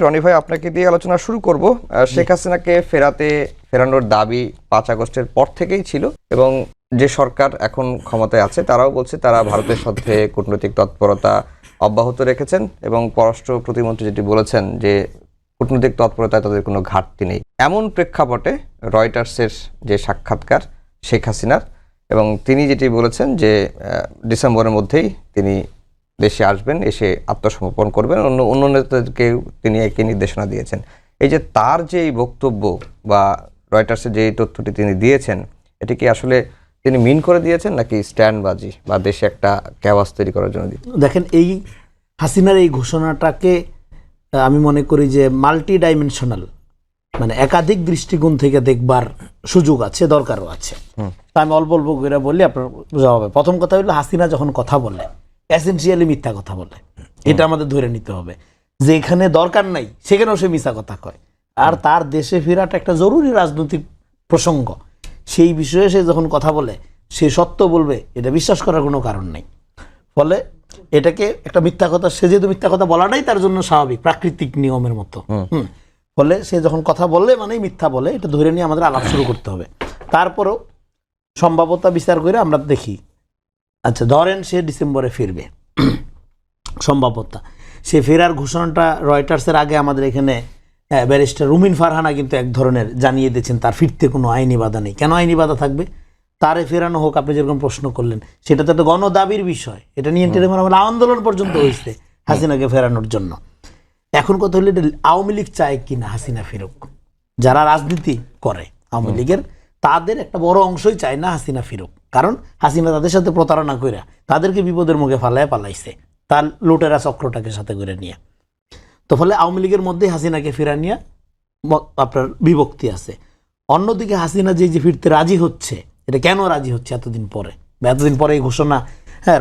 রনি ভাই, আপনাকে দিয়ে আলোচনা শুরু করব। শেখ হাসিনাকে ফেরানোর দাবি ৫ আগস্টের পর থেকেই ছিল এবং যে সরকার এখন ক্ষমতায় আছে তারাও বলছে তারা ভারতের সাথে কূটনৈতিক তৎপরতা অব্যাহত রেখেছেন এবং পররাষ্ট্র প্রতিমন্ত্রী যেটি বলেছেন যে কূটনৈতিক তৎপরতায় তাদের কোনো ঘাটতি নেই। এমন প্রেক্ষাপটে রয়টার্সের যে সাক্ষাৎকার শেখ হাসিনার, এবং তিনি যেটি বলেছেন যে ডিসেম্বরের মধ্যেই তিনি দেশে আসবেন, এসে আত্মসমর্পণ করবেন, অন্য নেতাদেরকে তিনি একই নির্দেশনা দিয়েছেন। এই যে তার যে এই বক্তব্য বা রয়টার্সের যে তথ্যটি তিনি দিয়েছেন, এটি কি আসলে তিনি মিন করে দিয়েছেন নাকি স্ট্যান্ডবাজি বা দেশে একটা ক্যাওয়াস তৈরি করার জন্য? দেখেন, এই হাসিনার এই ঘোষণাটাকে আমি মনে করি যে মাল্টি ডাইমেনশনাল, মানে একাধিক দৃষ্টিকোণ থেকে দেখবার সুযোগ আছে, দরকারও আছে। তা আমি অল্প অল্প করে বললি আপনার বোঝা হবে। প্রথম কথা হলো, হাসিনা যখন কথা বলে এসেনশিয়ালি মিথ্যা কথা বলে, এটা আমাদের ধরে নিতে হবে। যেখানে দরকার নাই সেখানেও সে মিথ্যা কথা কয়। আর তার দেশে ফেরাটা একটা জরুরি রাজনৈতিক প্রসঙ্গ, সেই বিষয়ে সে যখন কথা বলে সে সত্য বলবে, এটা বিশ্বাস করার কোনো কারণ নেই। ফলে এটাকে একটা মিথ্যা কথা, সে যেহেতু মিথ্যা কথা বলাটাই তার জন্য স্বাভাবিক, প্রাকৃতিক নিয়মের মতো। ফলে সে যখন কথা বললে মানেই মিথ্যা বলে, এটা ধরে নিয়ে আমাদের আলাপ শুরু করতে হবে। তারপরও সম্ভাব্যতা বিচার করে আমরা দেখি, আচ্ছা ধরেন সে ডিসেম্বরে ফিরবে, সম্ভাব্যতা সে ফেরার ঘোষণাটা রয়টার্সের আগে আমাদের এখানে ব্যারিস্টার রুমিন ফারহানা কিন্তু এক ধরনের জানিয়ে দিয়েছেন তার ফিরতে কোনো আইনি বাধা নেই। কেন আইনি বাধা থাকবে? তারে ফেরানো হোক, আপনি যেরকম প্রশ্ন করলেন, সেটা তো একটা গণদাবির বিষয়। এটা নিয়ে আন্দোলন পর্যন্ত হয়েছে হাসিনাকে ফেরানোর জন্য। এখন কথা হলো, এটা আওয়ামী লীগ চায় কিনা হাসিনা ফেরুক। যারা রাজনীতি করে আওয়ামী লীগের, তাদের একটা বড় অংশই চায় না হাসিনা ফিরুক, কারণ হাসিনা তাদের সাথে প্রতারণা করে তাদেরকে বিপদের মুখে পালাইছে তার লুটেরা চক্রটাকে সাথে করে নিয়ে। তো ফলে আওয়ামী লীগের মধ্যে হাসিনাকে ফেরা নিয়ে আপনার বিভক্তি আছে। অন্যদিকে হাসিনা যে ফিরতে রাজি হচ্ছে, এটা কেন রাজি হচ্ছে এতদিন পরে, বা এতদিন পরে এই ঘোষণা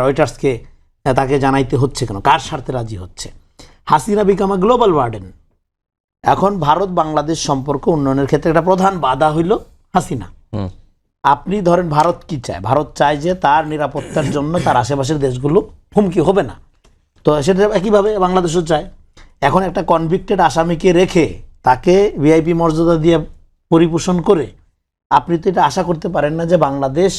রয়টার্সকে তাকে জানাইতে হচ্ছে কেন, কার স্বার্থে রাজি হচ্ছে? Hasina become a global warden. এখন ভারত বাংলাদেশ সম্পর্ক উন্নয়নের ক্ষেত্রে একটা প্রধান বাধা হইল হাসিনা। আপনি ধরেন, ভারত কি চায়? ভারত চায় যে তার নিরাপত্তার জন্য তার আশেপাশের দেশগুলো হুমকি হবে না। তো সেটা একইভাবে বাংলাদেশও চায়। এখন একটা কনভিক্টেড আসামিকে রেখে তাকে ভিআইপি মর্যাদা দিয়ে পরিপোষণ করে আপনি তো এটা আশা করতে পারেন না যে বাংলাদেশ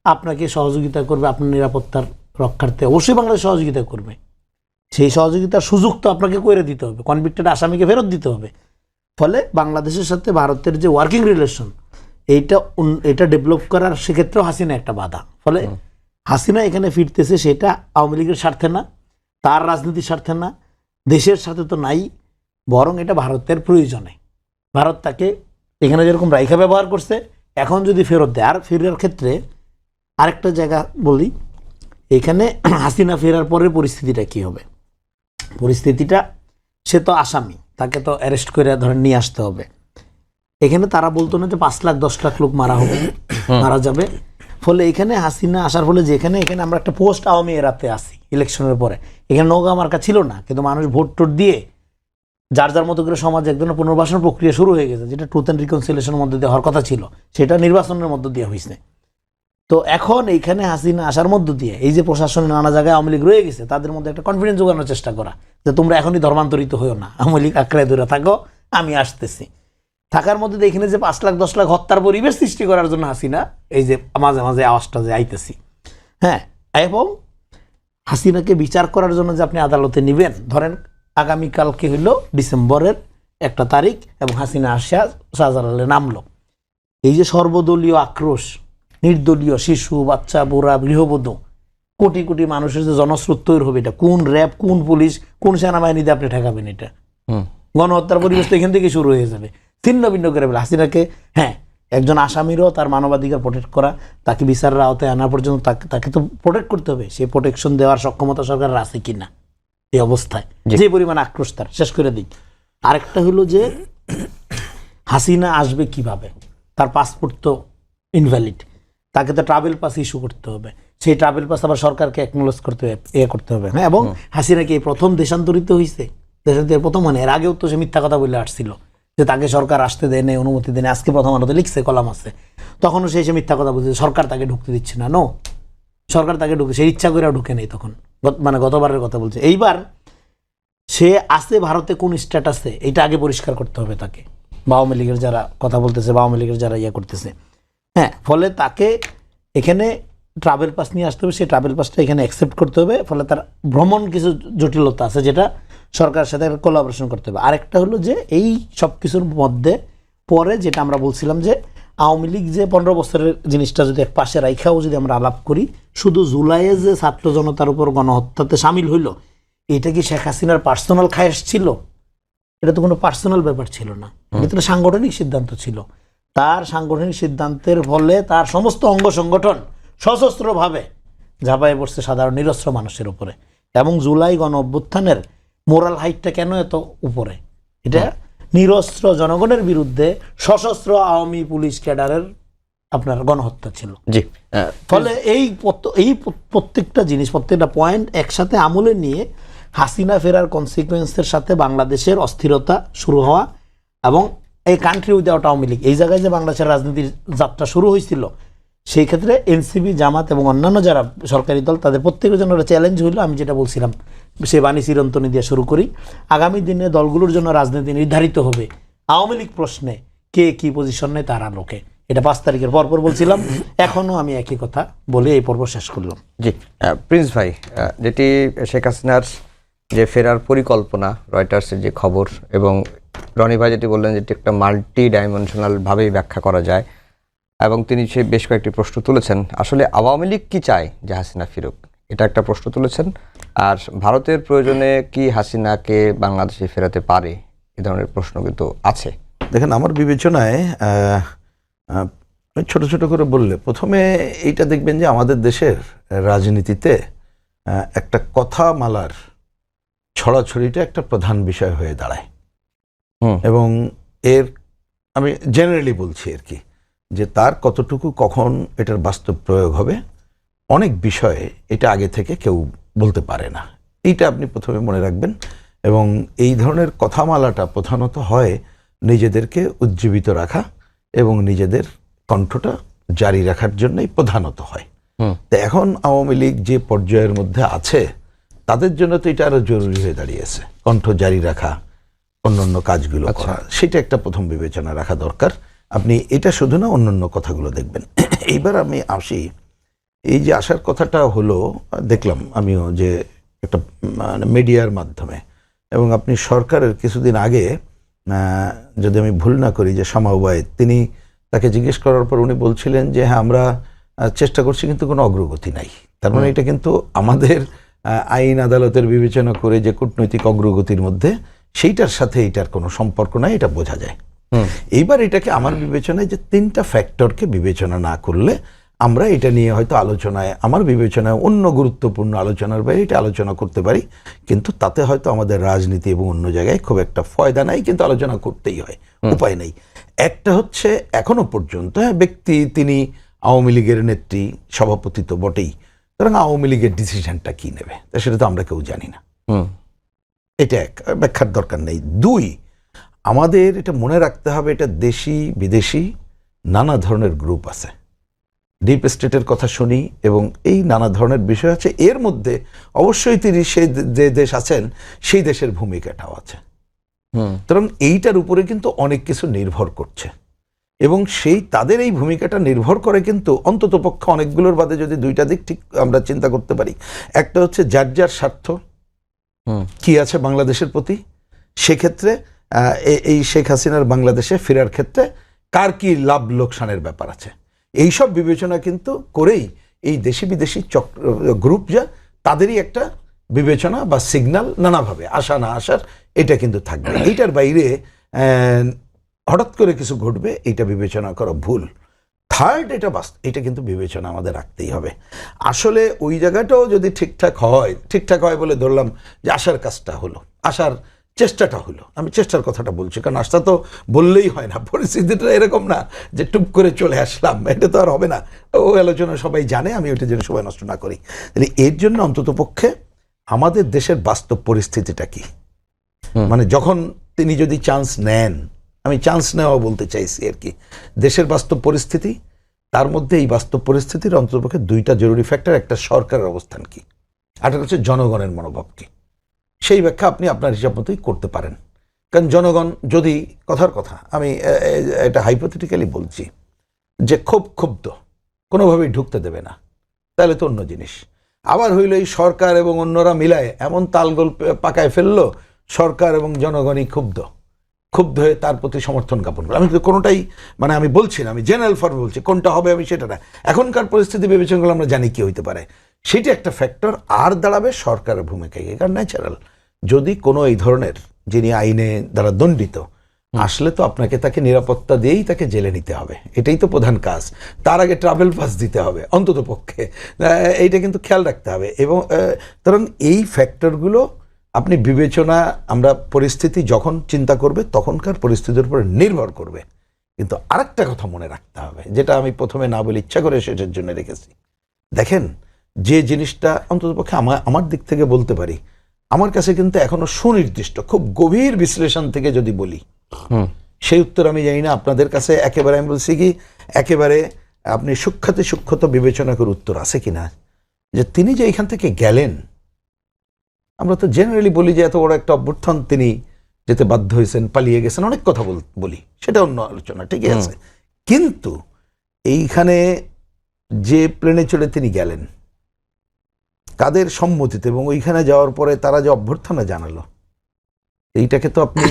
আপনাকে সহযোগিতা করবে আপনার নিরাপত্তার রক্ষার্থে। অবশ্যই বাংলাদেশ সহযোগিতা করবে, সেই সহযোগিতার সুযোগ তো আপনাকে করে দিতে হবে, কনভিক্টেড আসামিকে ফেরত দিতে হবে। ফলে বাংলাদেশের সাথে ভারতের যে ওয়ার্কিং রিলেশন, এটা ডেভেলপ করার সেক্ষেত্রেও হাসিনা একটা বাধা। ফলে হাসিনা এখানে ফিরতেছে, সেটা আওয়ামী লীগের স্বার্থে না, তার রাজনীতির স্বার্থে না, দেশের সাথে তো নাই, বরং এটা ভারতের প্রয়োজনে। ভারত তাকে এখানে যেরকম রাইখা ব্যবহার করছে, এখন যদি ফেরত দেয়। আর ফেরার ক্ষেত্রে আরেকটা জায়গা বলি, এখানে হাসিনা ফেরার পরের পরিস্থিতিটা কি হবে? পরিস্থিতিটা, সে তো আসামি, তাকে তো অ্যারেস্ট করে ধরেন নিয়ে আসতে হবে। এখানে তারা বলতো না যে 5 লাখ 10 লাখ লোক মারা যাবে। ফলে এখানে হাসিনা আসার ফলে এখানে আমরা একটা পোস্ট আওয়ামী এরাতে আসি। ইলেকশনের পরে এখানে নৌকা মার্কা ছিল না, কিন্তু মানুষ ভোট টোট দিয়ে যার যার মতো করে সমাজ এক ধরনের পুনর্বাসন প্রক্রিয়া শুরু হয়ে গেছে, যেটা ট্রুথ অ্যান্ড রিকনসিলিয়েশনের মধ্যে দিয়ে হওয়ার কথা ছিল, সেটা নির্বাচনের মধ্য দিয়ে হয়েছে। তো এখন এইখানে হাসিনা আসার মধ্য দিয়ে এই যে প্রশাসনের নানা জায়গায় আওয়ামী লীগ রয়ে গেছে, তাদের মধ্যে একটা কনফিডেন্স জোগানোর চেষ্টা করা যে তোমরা এখনই ধর্মান্তরিত হয়েও না, আওয়ামী লীগ আঁকড়ায় ধরে থাকো, আমি আসতেছি। থাকার মধ্যে এখানে যে 5 লাখ 10 লাখ হত্যার পরিবেশ সৃষ্টি করার জন্য হাসিনা এই যে মাঝে মাঝে আওয়াজটা যে আইতেছি, এবং হাসিনাকে বিচার করার জন্য যে আপনি আদালতে নিবেন, ধরেন আগামীকালকে হইল ডিসেম্বরের 1 তারিখ এবং হাসিনা আসিয়া শাহজালালে নামলো। এই যে সর্বদলীয় আক্রোশ, নির্দলীয় শিশু, বাচ্চা, বুড়া, গৃহবধূ, কোটি কোটি মানুষের যে জনস্রোত তৈরি হবে, এটা কোন র্যাব, কোন পুলিশ, কোন সেনাবাহিনীতে আপনি ঠেকাবেন? এটা গণহত্যার পরিবেশ তো এখান থেকে শুরু হয়ে যাবে। ছিন্ন ভিন্ন করে বলে হাসিনাকে একজন আসামিরও তার মানবাধিকার প্রোটেক্ট করা, তাকে বিচারের আওতায় আনা পর্যন্ত তাকে তো প্রোটেক্ট করতে হবে। সেই প্রোটেকশন দেওয়ার সক্ষমতা সরকারের আছে কিনা এই অবস্থায়? যে পরিমাণ আক্রোশ তার, শেষ করে দিই। আরেকটা হলো যে হাসিনা আসবে কিভাবে? তার পাসপোর্ট তো ইনভ্যালিড, তাকে তো ট্রাভেল পাস ইস্যু করতে হবে। সেই ট্রাভেল পাস আবার সরকারকে অ্যাকনোলেজ করতে হবে। এবং হাসিনাকে এই প্রথম দেশান্তরিত হয়েছে, দেশান্তরের প্রথম, এর আগেও তো সে মিথ্যা কথা বলে আসছিল যে তাকে সরকার আসতে দেয় না, অনুমতি দেয় না। আজকে প্রথম আলোতে লিখছে, কলাম আছে, তখনও সে মিথ্যা কথা বলছে, সরকার তাকে ঢুকতে দিচ্ছে না। সরকার তাকে ঢুকে, সে ইচ্ছা করে ঢুকে নেই তখন, মানে গতবারের কথা বলছে। এইবার সে আছে ভারতে কোন স্ট্যাটাসে, এটা আগে পরিষ্কার করতে হবে তাকে, বা আওয়ামী লীগের যারা কথা বলতেছে বা আওয়ামী লীগের যারা ইয়ে করতেছে। হ্যাঁ, ফলে তাকে এখানে ট্রাভেল পাস নিয়ে আসতে হবে, সেই ট্রাভেল পাসটা এখানে অ্যাকসেপ্ট করতে হবে। ফলে তার ভ্রমণ কিছু জটিলতা আছে যেটা সরকারের সাথে কোলাবোরেশন করতে হবে। আরেকটা হলো যে এই সব কিছুর মধ্যে পরে যেটা আমরা বলছিলাম যে আওয়ামী লীগ যে 15 বছরের জিনিসটা যদি এক পাশে রাইখাও যদি আমরা আলাপ করি, শুধু জুলাইয়ে যে ছাত্র জনতার উপর গণহত্যাতে সামিল হইল, এটা কি শেখ হাসিনার পার্সোনাল খায়েশ ছিল? এটা তো কোনো পার্সোনাল ব্যাপার ছিল না, এটা তো সাংগঠনিক সিদ্ধান্ত ছিল। তার সাংগঠনিক সিদ্ধান্তের ফলে তার সমস্ত অঙ্গ সংগঠন সশস্ত্রভাবে ঝাঁপায়ে পড়ছে সাধারণ নিরস্ত্র মানুষের উপরে। এবং জুলাই গণ অভ্যুত্থানের মোরাল হাইটটা কেন এত উপরে? এটা নিরস্ত্র জনগণের বিরুদ্ধে সশস্ত্র আওয়ামী পুলিশ ক্যাডারের আপনার গণহত্যা ছিল। জি, ফলে এই প্রত্যেকটা জিনিস, প্রত্যেকটা পয়েন্ট একসাথে আমলে নিয়ে হাসিনা ফেরার কনসিকুয়েন্সের সাথে বাংলাদেশের অস্থিরতা শুরু হওয়া এবং এই কান্ট্রি উইদাউট আওয়ামী লীগ, এই জায়গায় যে বাংলাদেশের রাজনীতির যাত্রা শুরু হয়েছিল, সেই ক্ষেত্রে এনসিপি, জামাত এবং অন্যান্য যারা সরকারি দল, তাদের প্রত্যেকের জন্য চ্যালেঞ্জ হইল, আমি যেটা বলছিলাম সে বাণী চিরন্তনী দিয়ে শুরু করি, আগামী দিনে দলগুলোর জন্য রাজনীতি নির্ধারিত হবে আওয়ামী লীগ প্রশ্নে কে কি পজিশন নেয় তার আলোকে। এটা 5 তারিখের পরপর বলছিলাম, এখনো আমি একই কথা বলে এই পর্ব শেষ করলাম। জি, প্রিন্স ভাই, যেটি শেখ হাসিনার যে ফেরার পরিকল্পনা, রয়টার্সের যে খবর, এবং রনি ভাই যেটি বললেন যেটি একটা মাল্টি ডাইমেনশনাল ভাবেই ব্যাখ্যা করা যায়, এবং তিনি সে বেশ কয়েকটি প্রশ্ন তুলেছেন। আসলে আওয়ামী লীগ কি চায় যে হাসিনা ফিরুক, এটা একটা প্রশ্ন তুলেছেন। আর ভারতের প্রয়োজনে কি হাসিনাকে বাংলাদেশে ফেরাতে পারে, এ ধরনের প্রশ্ন কিন্তু আছে। দেখেন, আমার বিবেচনায় ছোট ছোট করে বললে, প্রথমে এইটা দেখবেন যে আমাদের দেশের রাজনীতিতে একটা কথা মালার ছড়াছড়িটা একটা প্রধান বিষয় হয়ে দাঁড়ায়। এবং এর আমি জেনারেলি বলছি আর কি, যে তার কতটুকু কখন এটার বাস্তব প্রয়োগ হবে, অনেক বিষয়ে এটা আগে থেকে কেউ বলতে পারে না। এইটা আপনি প্রথমে মনে রাখবেন। এবং এই ধরনের কথামালাটা প্রধানত হয় নিজেদেরকে উজ্জীবিত রাখা এবং নিজেদের কণ্ঠটা জারি রাখার জন্যই প্রধানত হয়। তো এখন আওয়ামী লীগ যে পর্যায়ের মধ্যে আছে, তাদের জন্য তো এটা আরো জরুরি হয়ে দাঁড়িয়েছে, কণ্ঠ জারি রাখা, অন্যান্য কাজগুলো করা। সেটা একটা প্রথম বিবেচনা রাখা দরকার। আপনি এটা শুধু না, অন্যান্য কথাগুলো দেখবেন। এইবার আমি আসি, এই যে আসার কথাটা হলো, দেখলাম আমিও যে একটা মানে মিডিয়ার মাধ্যমে, এবং আপনি সরকারের কিছুদিন আগে, যদি আমি ভুল না করি, যে শামা ওবায়েদ, তিনি তাকে জিজ্ঞেস করার পর উনি বলছিলেন যে হ্যাঁ, আমরা চেষ্টা করছি কিন্তু কোনো অগ্রগতি নাই। তার মানে এটা কিন্তু আমাদের আইন আদালতের বিবেচনা করে যে কূটনৈতিক অগ্রগতির মধ্যে সেইটার সাথে এটার কোনো সম্পর্ক নাই, এটা বোঝা যায়। এইবার এটাকে আমার বিবেচনায় যে 3টা ফ্যাক্টরকে বিবেচনা না করলে আমরা এটা নিয়ে হয়তো আলোচনায়, আমার বিবেচনায় অন্য গুরুত্বপূর্ণ আলোচনার বাইরে এটা আলোচনা করতে পারি, কিন্তু তাতে হয়তো আমাদের রাজনীতি এবং অন্য জায়গায় খুব একটা ফয়দা নাই, কিন্তু আলোচনা করতেই হয়, উপায় নেই। একটা হচ্ছে, এখনো পর্যন্ত ব্যক্তি তিনি আওয়ামী লীগের নেত্রী, সভাপতি তো বটেই, সুতরাং আওয়ামী লীগের ডিসিশনটা কি নেবে সেটা তো আমরা কেউ জানি না। এটা এক, ব্যাখ্যার দরকার নেই। 2, আমাদের এটা মনে রাখতে হবে, এটা দেশি বিদেশি নানা ধরনের গ্রুপ আছে, ডিপ স্টেটের কথা শুনি, এবং এই নানা ধরনের বিষয় আছে। এর মধ্যে অবশ্যই তিনি সেই যে দেশ আছেন সেই দেশের ভূমিকাটাও আছে। সুতরাং এইটার উপরে কিন্তু অনেক কিছু নির্ভর করছে, এবং সেই তাদের এই ভূমিকাটা নির্ভর করে কিন্তু অন্তত পক্ষে অনেকগুলোর বাদে যদি 2টা দিক ঠিক আমরা চিন্তা করতে পারি। একটা হচ্ছে যার যার স্বার্থ কি আছে বাংলাদেশের প্রতি, সেক্ষেত্রে এই শেখ হাসিনার বাংলাদেশে ফেরার ক্ষেত্রে কার কি লাভ লোকসানের ব্যাপার আছে, এইসব বিবেচনা কিন্তু করেই এই দেশি বিদেশি গ্রুপ যা, তাদেরই একটা বিবেচনা বা সিগন্যাল নানাভাবে আসা না আসার, এটা কিন্তু থাকবে। এইটার বাইরে হঠাৎ করে কিছু ঘটবে, এইটা বিবেচনা করা ভুল। 3rd, এটা কিন্তু বিবেচনা আমাদের রাখতেই হবে। আসলে ওই জায়গাটাও যদি ঠিকঠাক হয় বলে ধরলাম যে আসার কাজটা হলো, আসার চেষ্টাটা হলো, আমি চেষ্টার কথাটা বলছি, কারণ আসটা তো বললেই হয় না, পরিস্থিতিটা এরকম না যে টুপ করে চলে আসলাম, এটা তো আর হবে না। ও আলোচনা সবাই জানে, আমি ওইটা যেন সময় নষ্ট না করি। তাহলে এর জন্য অন্তত পক্ষে আমাদের দেশের বাস্তব পরিস্থিতিটা কি, মানে যখন তিনি যদি চান্স নেন, আমি চান্স নেওয়া বলতে চাইছি আর কি, দেশের বাস্তব পরিস্থিতি, তার মধ্যে এই বাস্তব পরিস্থিতির অন্ততপক্ষে 2টা জরুরি ফ্যাক্টর। একটা সরকারের অবস্থান কি, আর একটা হচ্ছে জনগণের মনোভাব কি। সেই ব্যাখ্যা আপনি আপনার হিসাব মতোই করতে পারেন। কারণ জনগণ যদি, কথার কথা আমি এটা হাইপোথেটিক্যালি বলছি, যে খুব ক্ষুব্ধ, কোনোভাবেই ঢুকতে দেবে না, তাহলে তো অন্য জিনিস। আবার হইল এই সরকার এবং অন্যরা মিলায় এমন তালগোল পাকায় ফেললো, সরকার এবং জনগণই ক্ষুব্ধ হয়ে তার প্রতি সমর্থন জ্ঞাপন করে। আমি তো কোনোটাই মানে আমি বলছি না, আমি জেনারেল ফর্মে বলছি, কোনটা হবে আমি সেটা না। এখনকার পরিস্থিতি বিবেচনা করলে আমরা জানি কি হইতে পারে, সেটি একটা ফ্যাক্টর। আর দাঁড়াবে সরকারের ভূমিকায়, কারণ ন্যাচারাল যদি কোনো এই ধরনের যিনি আইনে দ্বারা দণ্ডিত আসলে তো আপনাকে তাকে নিরাপত্তা দিয়েই তাকে জেলে নিতে হবে, এটাই তো প্রধান কাজ। তার আগে ট্রাভেল পাস দিতে হবে অন্তত পক্ষে, এইটা কিন্তু খেয়াল রাখতে হবে। এবং কারণ এই ফ্যাক্টরগুলো আপনি বিবেচনা, আমরা পরিস্থিতি যখন চিন্তা করবে তখনকার পরিস্থিতির উপর নির্ভর করবে। কিন্তু আরেকটা কথা মনে রাখতে হবে, যেটা আমি প্রথমে না বলে ইচ্ছা করে সেটার জন্য রেখেছি। দেখেন, যে জিনিসটা অন্ততপক্ষে আমার দিক থেকে বলতে পারি, আমার কাছে কিন্তু এখনো সুনির্দিষ্ট, খুব গভীর বিশ্লেষণ থেকে যদি বলি, সেই উত্তর আমি জানি না আপনাদের কাছে একেবারে, আমি বলছি কি একেবারে আপনি সূক্ষ্মত বিবেচনা করে উত্তর আছে কিনা, যে তিনি যে এখান থেকে গেলেন, আমরা তো জেনারেলি বলি যে এত বড় একটা অভ্যুত্থান, তিনি যেতে বাধ্য হয়েছেন, পালিয়ে গেছেন, অনেক কথা বলি, সেটা অন্য আলোচনা, ঠিকই আছে। কিন্তু এইখানে যে প্লেনে চড়ে তিনি গেলেন, কাদের সম্মতিতে, এবং ওইখানে যাওয়ার পরে তারা যে অভ্যর্থনা জানালো, এইটাকে তো আপনি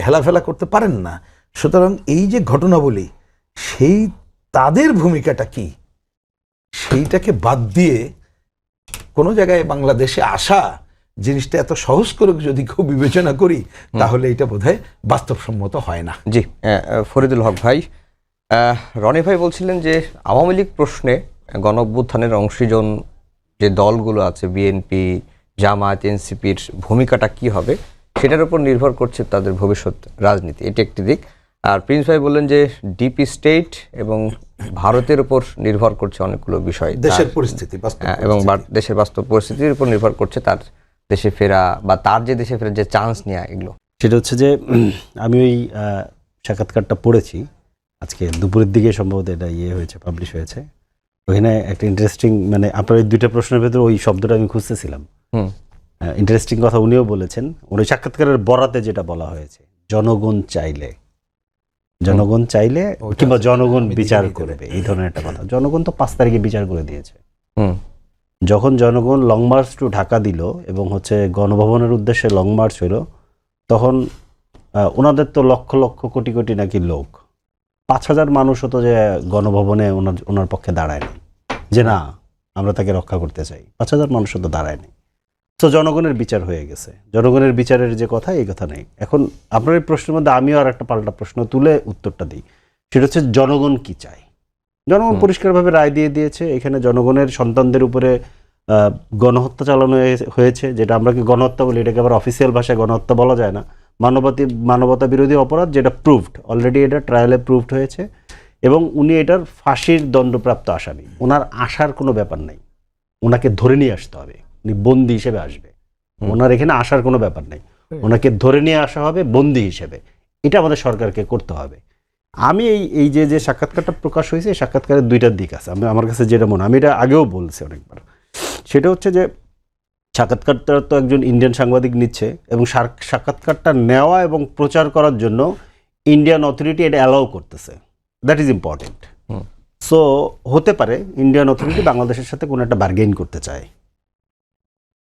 হেলাফেলা করতে পারেন না। সুতরাং এই যে ঘটনাবলী, সেই তাদের ভূমিকাটা কি, সেইটাকে বাদ দিয়ে কোনো জায়গায় বাংলাদেশে আসা জিনিসটা এত সহজ করে যদি কেউ বিবেচনা করি, তাহলে এটা বোধহয় বাস্তবসম্মত হয় না। জি, ফরিদুল হক ভাই, রনি ভাই বলছিলেন যে আওয়ামী লীগ প্রশ্নে গণঅভ্যুত্থানের অংশীজন যে দলগুলো আছে, বিএনপি, জামায়াত, এনসিপির ভূমিকাটা কি হবে সেটার উপর নির্ভর করছে তাদের ভবিষ্যৎ রাজনীতি, এটি একটি দিক। আর প্রিন্স ভাই বললেন যে ডিপ স্টেট এবং ভারতের উপর নির্ভর করছে অনেকগুলো বিষয়, দেশের পরিস্থিতি এবং দেশের বাস্তব পরিস্থিতির উপর নির্ভর করছে তার দেশে ফেরা বা তার যে দেশে ফেরার যে চান্স নেওয়া, এগুলো। সেটা হচ্ছে যে আমি ওই সাক্ষাৎকারটা পড়েছি আজকে দুপুরের দিকে, সম্ভবত এটা হয়েছে, পাবলিশ হয়েছে। ওখানে একটা ইন্টারেস্টিং, মানে আপনার ওই দুইটা প্রশ্নের ভেতরে ওই শব্দটা আমি খুঁজতেছিলাম। ইন্টারেস্টিং কথা উনিও বলেছেন। ওই সাক্ষাৎকারের বরাতে যেটা বলা হয়েছে, জনগণ চাইলে কিংবা জনগণ বিচার করবে, এই ধরনের একটা কথা। জনগণ তো 5 তারিখে বিচার করে দিয়েছে। যখন জনগণ লং মার্চ টু ঢাকা দিল এবং হচ্ছে গণভবনের উদ্দেশ্যে লং মার্চ হলো, তখন ওনাদের তো লক্ষ লক্ষ কোটি কোটি নাকি লোক, 5,000 মানুষ হতো যে গণভবনে ওনার পক্ষে দাঁড়ায়নি, যে না আমরা তাকে রক্ষা করতে চাই। 5,000 মানুষ হতো দাঁড়ায়নি। তো জনগণের বিচার হয়ে গেছে। জনগণের বিচারের যে কথা, এই কথা নেই। এখন আপনার এই প্রশ্নের মধ্যে আমিও আর একটা পাল্টা প্রশ্ন তুলে উত্তরটা দিই, সেটা হচ্ছে জনগণ কি চায়। জনগণ পরিষ্কারভাবে রায় দিয়ে দিয়েছে। এখানে জনগণের সন্তানদের উপরে গণহত্যা চালানো হয়েছে, যেটা আমরা কি গণহত্যা বলি, এটাকে আবার অফিসিয়াল ভাষায় গণহত্যা বলা যায় না, মানবতা বিরোধী অপরাধ, যেটা প্রুভড অলরেডি, এটা ট্রায়ালে প্রুভড হয়েছে। এবং উনি এটার ফাঁসির দণ্ডপ্রাপ্ত আসামি। ওনার আসার কোনো ব্যাপার নেই, ওনাকে ধরে নিয়ে আসতে হবে, উনি বন্দী হিসেবে আসবে। ওনার এখানে আসার কোনো ব্যাপার নেই, ওনাকে ধরে নিয়ে আসা হবে বন্দী হিসেবে। এটা আমাদের সরকারকে করতে হবে। আমি এই যে সাক্ষাৎকারটা প্রকাশ হয়েছে, এই সাক্ষাৎকারের দুইটা দিক আছে। আমার কাছে যেটা মনে, আমি এটা আগেও বলছি অনেকবার, সেটা হচ্ছে যে সাক্ষাৎকারটা তো একজন ইন্ডিয়ান সাংবাদিক নিচ্ছে, এবং সাক্ষাৎকারটা নেওয়া এবং প্রচার করার জন্য ইন্ডিয়ান অথরিটি এটা অ্যালাউ করতেছে। That is important. সো হতে পারে ইন্ডিয়ান অথরিটি বাংলাদেশের সাথে কোনো একটা বার্গেইন করতে চায়।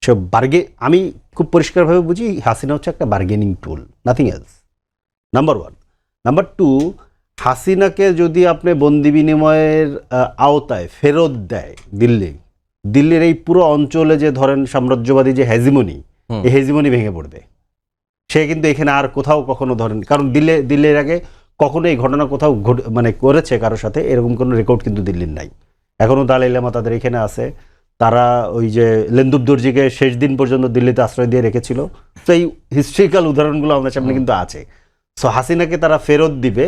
সে আমি খুব পরিষ্কারভাবে বুঝি, হাসিনা হচ্ছে একটা বার্গেনিং টুল, নাথিং এলস, নাম্বার 1। নাম্বার 2, হাসিনাকে যদি আপনি বন্দি বিনিময়ের আওতায় ফেরত দেয় দিল্লির এই পুরো অঞ্চলে যে ধরেন সাম্রাজ্যবাদী যে হেজিমনি, এই হেজিমনি ভেঙে পড়বে। সে কিন্তু এখানে আর কোথাও কখনো ধরেন, কারণ দিল্লির আগে কখনো এই ঘটনা কোথাও মানে করেছে কারোর সাথে, এরকম কোনো রেকর্ড কিন্তু দিল্লির নাই। এখনও দালাই লামা তাদের এখানে আছে। তারা ওই যে লেন্দুব দর্জিকে শেষ দিন পর্যন্ত দিল্লিতে আশ্রয় দিয়ে রেখেছিল। তো এই হিস্ট্রিক্যাল উদাহরণগুলো আমাদের সামনে কিন্তু আছে। সো হাসিনাকে তারা ফেরত দিবে,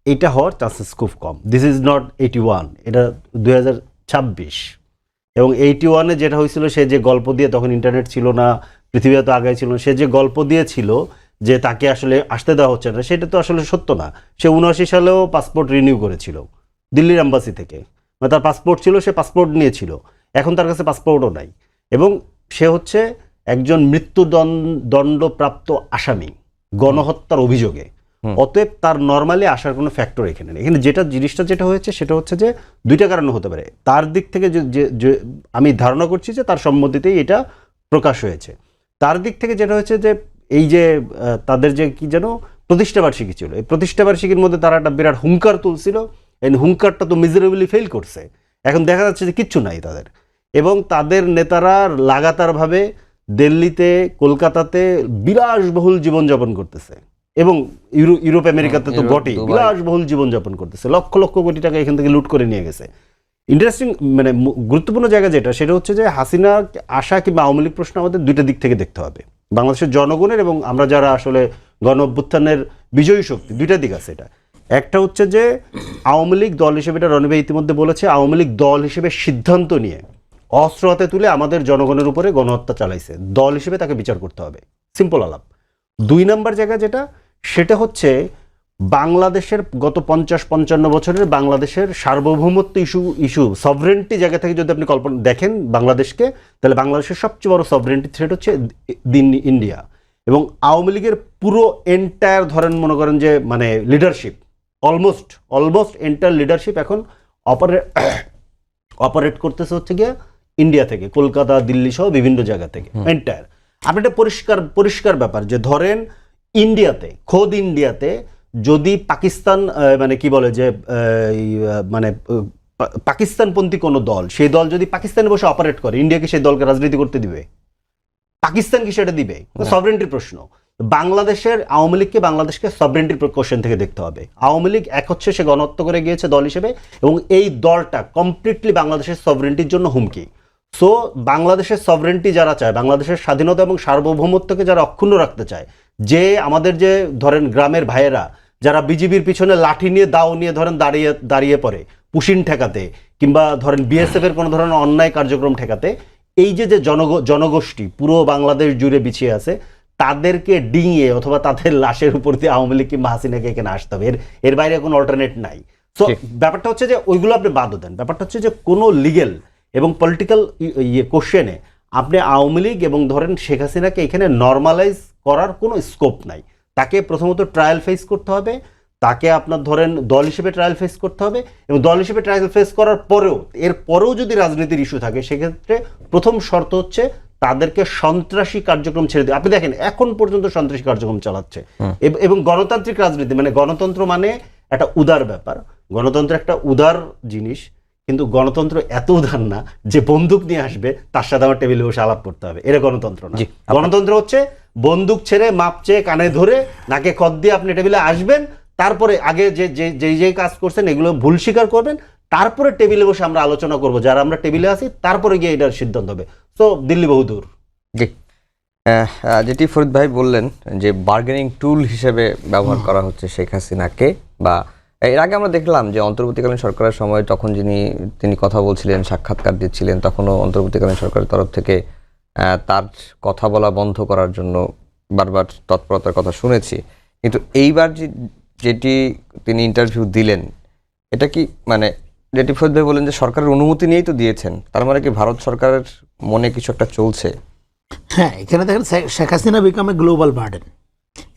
এইটা হওয়ার চান্সেস খুব কম। দিস ইজ নট 81, এটা 2026। এবং 81-এ যেটা হয়েছিল, সে যে গল্প দিয়ে, তখন ইন্টারনেট ছিল না, পৃথিবী এত আগে ছিল না, সে যে গল্প দিয়েছিল যে তাকে আসলে আসতে দেওয়া হচ্ছে না, সেটা তো আসলে সত্য না। সে 79 সালেও পাসপোর্ট রিনিউ করেছিল দিল্লির এম্বাসি থেকে, মানে তার পাসপোর্ট ছিল, সে পাসপোর্ট নিয়েছিল। এখন তার কাছে পাসপোর্টও নাই, এবং সে হচ্ছে একজন মৃত্যুদণ্ডপ্রাপ্ত আসামি গণহত্যার অভিযোগে, অতএব তার নর্মালি আসার কোনো ফ্যাক্টর এখানে নেই। এখানে জিনিসটা যেটা হয়েছে সেটা হচ্ছে যে দুইটা কারণে হতে পারে। তার দিক থেকে যে আমি ধারণা করছি যে তার সম্মতিতেই এটা প্রকাশ হয়েছে। তার দিক থেকে যেটা হয়েছে যে এই যে তাদের যে কি যেন প্রতিষ্ঠাবার্ষিকী ছিল, এই প্রতিষ্ঠাবার্ষিকীর মধ্যে তারা একটা বিরাট হুঙ্কার তুলছিল, এই হুঙ্কারটা তো মিজারেবলি ফেল করছে। এখন দেখা যাচ্ছে যে কিচ্ছু নাই তাদের, এবং তাদের নেতারা লাগাতারভাবে দিল্লিতে, কলকাতাতে বিলাসবহুল জীবনযাপন করতেছে, এবং ইউরোপ আমেরিকাতে তো বটেই বিলাসবহুল জীবনযাপন করতেছে, লক্ষ লক্ষ কোটি টাকা এখান থেকে লুট করে নিয়ে গেছে। ইন্টারেস্টিং মানে গুরুত্বপূর্ণ জায়গা যেটা, সেটা হচ্ছে যে হাসিনা আশা কিংবা আওয়ামী লীগ প্রশ্ন আমাদের দুইটা দিক থেকে দেখতে হবে। বাংলাদেশের জনগণের এবং আমরা যারা আসলে গণ অভ্যুত্থানের বিজয়ী শক্তি, দুইটা দিক আছে এটা। একটা হচ্ছে যে আওয়ামী লীগ দল হিসেবে, এটা রণবীর ইতিমধ্যে বলেছে, আওয়ামী লীগ দল হিসেবে সিদ্ধান্ত নিয়ে অস্ত্র হাতে তুলে আমাদের জনগণের উপরে গণহত্যা চালাইছে, দল হিসেবে তাকে বিচার করতে হবে, সিম্পল আলাপ। 2 নম্বর জায়গা যেটা, সেটা হচ্ছে বাংলাদেশের গত 50-55 বছরের বাংলাদেশের সার্বভৌমত্ব ইস্যু সভরেন্টি জায়গা থেকে যদি আপনি কল্পনা দেখেন বাংলাদেশকে, তাহলে বাংলাদেশের সবচেয়ে বড় সভরেন্টি থ্রেট হচ্ছে ইন্ডিয়া। এবং আওয়ামী লীগের পুরো এন্টায়ার ধরেন মনে করেন যে মানে লিডারশিপ, অলমোস্ট এন্টায়ার লিডারশিপ এখন অপারেট করতেছে হচ্ছে গিয়ে ইন্ডিয়া থেকে, কলকাতা, দিল্লি সহ বিভিন্ন জায়গা থেকে এন্টায়ার। আপনি একটা পরিষ্কার ব্যাপার যে ধরেন ইন্ডিয়াতে, খোদ ইন্ডিয়াতে যদি পাকিস্তান মানে কি বলে যে মানে পাকিস্তানপন্থী কোনো দল, সেই দল যদি পাকিস্তানে বসে অপারেট করে, ইন্ডিয়াকে সেই দলকে রাজনীতি করতে দিবে? পাকিস্তান কি সেটা দিবে? সভরেন্টির প্রশ্ন। বাংলাদেশের আওয়ামী লীগকে বাংলাদেশকে সভরেন্টির কোশ্চেন থেকে দেখতে হবে। আওয়ামী লীগ এক হচ্ছে সে গণহত্যা করে গিয়েছে দল হিসেবে, এবং এই দলটা কমপ্লিটলি বাংলাদেশের সভরেন্টির জন্য হুমকি। সো বাংলাদেশের সভরেন্টি যারা চায়, বাংলাদেশের স্বাধীনতা এবং সার্বভৌমত্বকে যারা অক্ষুণ্ণ রাখতে চায়, যে আমাদের যে ধরেন গ্রামের ভাইয়েরা যারা বিজিবির পিছনে লাঠি নিয়ে, দাও নিয়ে ধরেন দাঁড়িয়ে পড়ে পুশিন ঠেকাতে, কিংবা ধরেন বিএসএফ এর কোনো ধরনের অন্যায় কার্যক্রম ঠেকাতে, এই যে জনগোষ্ঠী পুরো বাংলাদেশ জুড়ে বিছিয়ে আছে, তাদেরকে ডিঙিয়ে অথবা তাদের লাশের উপর দিয়ে আওয়ামী লীগ কিংবা হাসিনাকে এখানে আসতে হবে, এর বাইরে কোনো অল্টারনেট নাই। সো ব্যাপারটা হচ্ছে যে ওইগুলো আপনি বাদ দেন। ব্যাপারটা হচ্ছে যে কোনো লিগেল এবং পলিটিক্যাল কোশ্চেনে আপনি আওয়ামী লীগ এবং ধরেন শেখ হাসিনাকে এখানে নর্মালাইজ করার কোনো স্কোপ নাই। তাকে প্রথমত ট্রায়াল ফেস করতে হবে, তাকে আপনার ধরেন দল হিসেবে ট্রায়াল ফেস করতে হবে, এবং দল হিসেবে ট্রায়াল ফেস করার পরেও যদি রাজনীতির ইস্যু থাকে, সেক্ষেত্রে প্রথম শর্ত হচ্ছে তাদেরকে সন্ত্রাসী কার্যক্রম ছেড়ে দিয়ে। আপনি দেখেন এখন পর্যন্ত সন্ত্রাসী কার্যক্রম চালাচ্ছে, এবং গণতান্ত্রিক রাজনীতি মানে গণতন্ত্র মানে একটা উদার ব্যাপার, গণতন্ত্র একটা উদার জিনিস, কিন্তু গণতন্ত্র এত উদার না যে বন্দুক নিয়ে আসবে তার সাথে আমার টেবিলে বসে আলাপ করতে হবে, এটা গণতন্ত্র না। গণতন্ত্র হচ্ছে বন্দুক ছেড়ে মাপ চেয়ে কানে ধরে নাকে খত দিয়ে আপনি টেবিলে আসবেন, তারপরে আগে যে কাজ করছেন এগুলো ভুল স্বীকার করবেন, তারপরে টেবিলে বসে আমরা আলোচনা করব, যারা আমরা টেবিলে আসি, তারপরে গিয়ে এটার সিদ্ধান্ত হবে। তো দিল্লি বহুদূর। জি, যেটি ফরিদ ভাই বললেন যে বার্গেনিং টুল হিসেবে ব্যবহার করা হচ্ছে শেখ হাসিনাকে, বা এর আগে আমরা দেখলাম যে অন্তর্বর্তীকালীন সরকারের সময় তখন তিনি কথা বলছিলেন, সাক্ষাৎকার দিচ্ছিলেন, তখনও অন্তর্বর্তীকালীন সরকারের তরফ থেকে তার কথা বলা বন্ধ করার জন্য বারবার তৎপরতার কথা শুনেছি। কিন্তু এইবার যেটি তিনি ইন্টারভিউ দিলেন, এটা কি মানে যেটি ফরিদ ভাই বলেন যে সরকারের অনুমতি নিয়েই তো দিয়েছেন, তার মানে কি ভারত সরকারের মনে কিছু একটা চলছে? হ্যাঁ, এখানে দেখেন Sheikh Hasina become a global burden.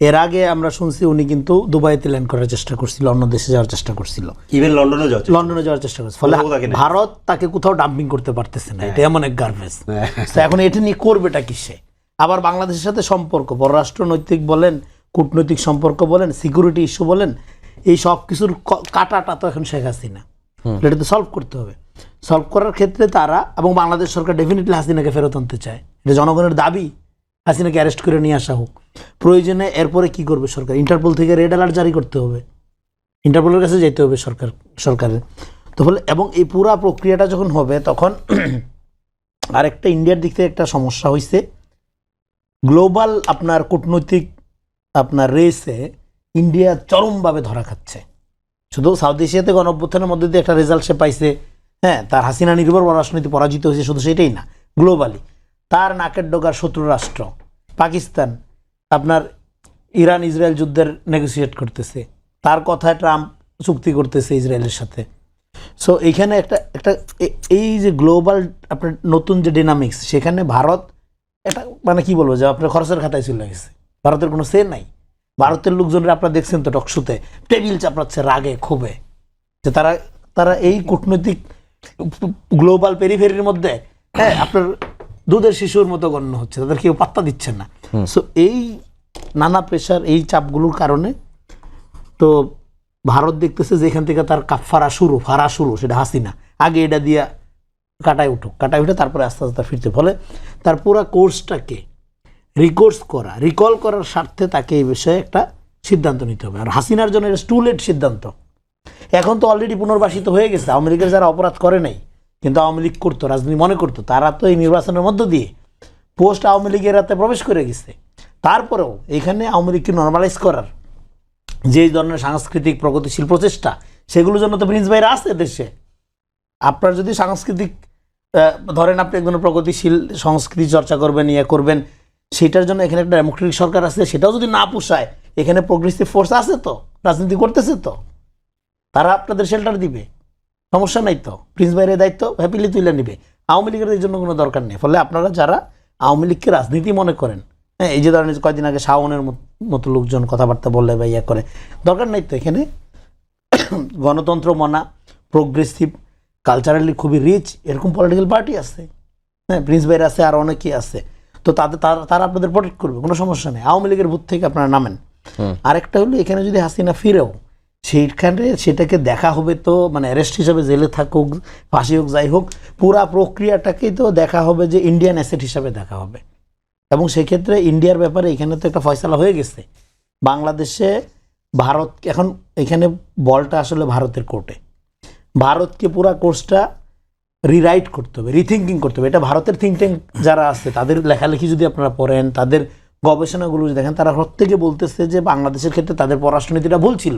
এর আগে আমরা শুনছি উনি কিন্তু দুবাইতে ল্যান্ড করার চেষ্টা করছিল, অন্য দেশে যাওয়ার চেষ্টা করছিল, ইভেন লন্ডনে যাওয়ার চেষ্টা করছে। ফলে ভারত তাকে কোথাও ডাম্পিং করতে পারতেছে না, এটা এমন এক গার্বেজ। তো এখন এটা নিয়ে করবেটা কিসে? আবার বাংলাদেশের সাথে সম্পর্ক, পররাষ্ট্র নৈতিক বলেন, কূটনৈতিক সম্পর্ক বলেন, সিকিউরিটি ইস্যু বলেন, এই সব কিছুর কাটাটা তো এখন শেখ হাসিনা, এটা তো সলভ করতে হবে। সলভ করার ক্ষেত্রে তারা এবং বাংলাদেশ সরকার ডেফিনেটলি হাসিনাকে ফেরত আনতে চায়, এটা জনগণের দাবি, হাসিনাকে অ্যারেস্ট করে নিয়ে আসা হোক। প্রয়োজনে এরপরে কি করবে সরকার? ইন্টারপোল থেকে রেড অ্যালার্ট জারি করতে হবে, ইন্টারপোলের কাছে যেতে হবে সরকারের। তো ফলে এবং এই পুরা প্রক্রিয়াটা যখন হবে, তখন আরেকটা ইন্ডিয়ার দিক থেকে একটা সমস্যা হয়েছে, গ্লোবাল আপনার কূটনৈতিক আপনার রেসে ইন্ডিয়া চরমভাবে ধরা খাচ্ছে। শুধু সাউথ এশিয়াতে গণঅভ্যুত্থানের মধ্যে দিয়ে একটা রেজাল্ট সে পাইছে, হ্যাঁ, তার হাসিনা নির্ভর রাজনীতি পরাজিত হয়েছে, শুধু সেটাই না, গ্লোবালি তার নাকের ডগার শত্রু রাষ্ট্র পাকিস্তান আপনার ইরান ইসরায়েল যুদ্ধের নেগোসিয়েট করতেছে, তার কথায় ট্রাম্প চুক্তি করতেছে ইসরায়েলের সাথে। সো এইখানে একটা এই যে গ্লোবাল আপনার নতুন যে ডিনামিক্স, সেখানে ভারত এটা মানে কি বলবো যে আপনার খরচের খাতায় চলে গেছে, ভারতের কোনো সে নাই। ভারতের লোকজনের আপনারা দেখছেন তো টকশোতে টেবিল চাপড়াচ্ছে রাগে ক্ষোভে, যে তারা তারা এই কূটনৈতিক গ্লোবাল পেরিফেরির মধ্যে হ্যাঁ আপনার দুধের শিশুর মতো গণ্য হচ্ছে, তাদের কেউ পাত্তা দিচ্ছে না। সো এই নানা প্রেশার, এই চাপগুলোর কারণে তো ভারত দেখতেছে যে এখান থেকে তার ফারা শুরু, সেটা হাসিনা আগে এটা দিয়া কাটায় উঠে তারপরে আস্তে আস্তে ফিরতে, ফলে তার পুরো কোর্সটাকে রিকল করার স্বার্থে তাকে এই বিষয়ে একটা সিদ্ধান্ত নিতে হবে। আর হাসিনার জন্য এটা স্টুলেট সিদ্ধান্ত। এখন তো অলরেডি পুনর্বাসিত হয়ে গেছে। আওয়ামী লীগের যারা অপরাধ করে নাই কিন্তু আওয়ামী লীগ করতো, রাজনীতি মনে করতো, তারা তো এই নির্বাচনের মধ্য দিয়ে পোস্ট আওয়ামী লীগের হাতে প্রবেশ করে গেছে। তারপরেও এখানে আওয়ামী লীগকে নর্মালাইজ করার যে ধরনের সাংস্কৃতিক প্রগতিশীল প্রচেষ্টা, সেগুলোর জন্য তো প্রিন্স ভাইরা আছে দেশে। আপনার যদি সাংস্কৃতিক ধরেন আপনি একজন প্রগতিশীল সংস্কৃতি চর্চা করবেন, করবেন, সেটার জন্য এখানে একটা ডেমোক্রেটিক সরকার আছে, সেটাও যদি না পোষায় এখানে প্রোগ্রেসিভ ফোর্স আছে তো, রাজনীতি করতেছে তো, তারা আপনাদের শেল্টার দিবে, সমস্যা নাই তো। প্রিন্স ভাইয়ের দায়িত্ব হ্যাপিলি তুলে নিবে, আওয়ামী লীগের এই জন্য কোনো দরকার নেই। ফলে আপনারা যারা আওয়ামী লীগকে রাজনীতি মনে করেন, হ্যাঁ এই যে ধরেন কয়েকদিন আগে শাওনের মতো লোকজন কথাবার্তা বললে বা করে, দরকার নেই তো। এখানে গণতন্ত্র মনা, প্রোগ্রেসিভ, কালচারালি খুবই রিচ এরকম পলিটিক্যাল পার্টি আছে, হ্যাঁ প্রিন্স ভাইয়ের আছে, আর অনেকেই আছে। তো তারা আপনাদের প্রোটেক্ট করবে, কোনো সমস্যা নেই। আওয়ামী লীগের ভূত থেকে আপনারা নামেন। আরেকটা হলো এখানে যদি হাসিনা ফিরেও সেইখানে সেটাকে দেখা হবে তো, মানে অ্যারেস্ট হিসাবে জেলে থাকুক, ফাঁসি হোক, যাই হোক, পুরা প্রক্রিয়াটাকেই তো দেখা হবে যে ইন্ডিয়ান অ্যাসেট হিসাবে দেখা হবে। এবং সেক্ষেত্রে ইন্ডিয়ার ব্যাপারে এখানে তো একটা ফয়সালা হয়ে গেছে। বাংলাদেশে ভারত এখন এখানে বলটা আসলে ভারতের কোর্টে। ভারতকে পুরা কোর্সটা রিরাইট করতে হবে, রিথিঙ্কিং করতে হবে। এটা ভারতের থিঙ্ক ট্যাঙ্ক যারা আছে তাদের লেখালেখি যদি আপনারা পড়েন, তাদের গবেষণাগুলো যদি দেখেন, তারা প্রত্যেকে বলতেছে যে বাংলাদেশের ক্ষেত্রে তাদের পররাষ্ট্রনীতিটা ভুল ছিল,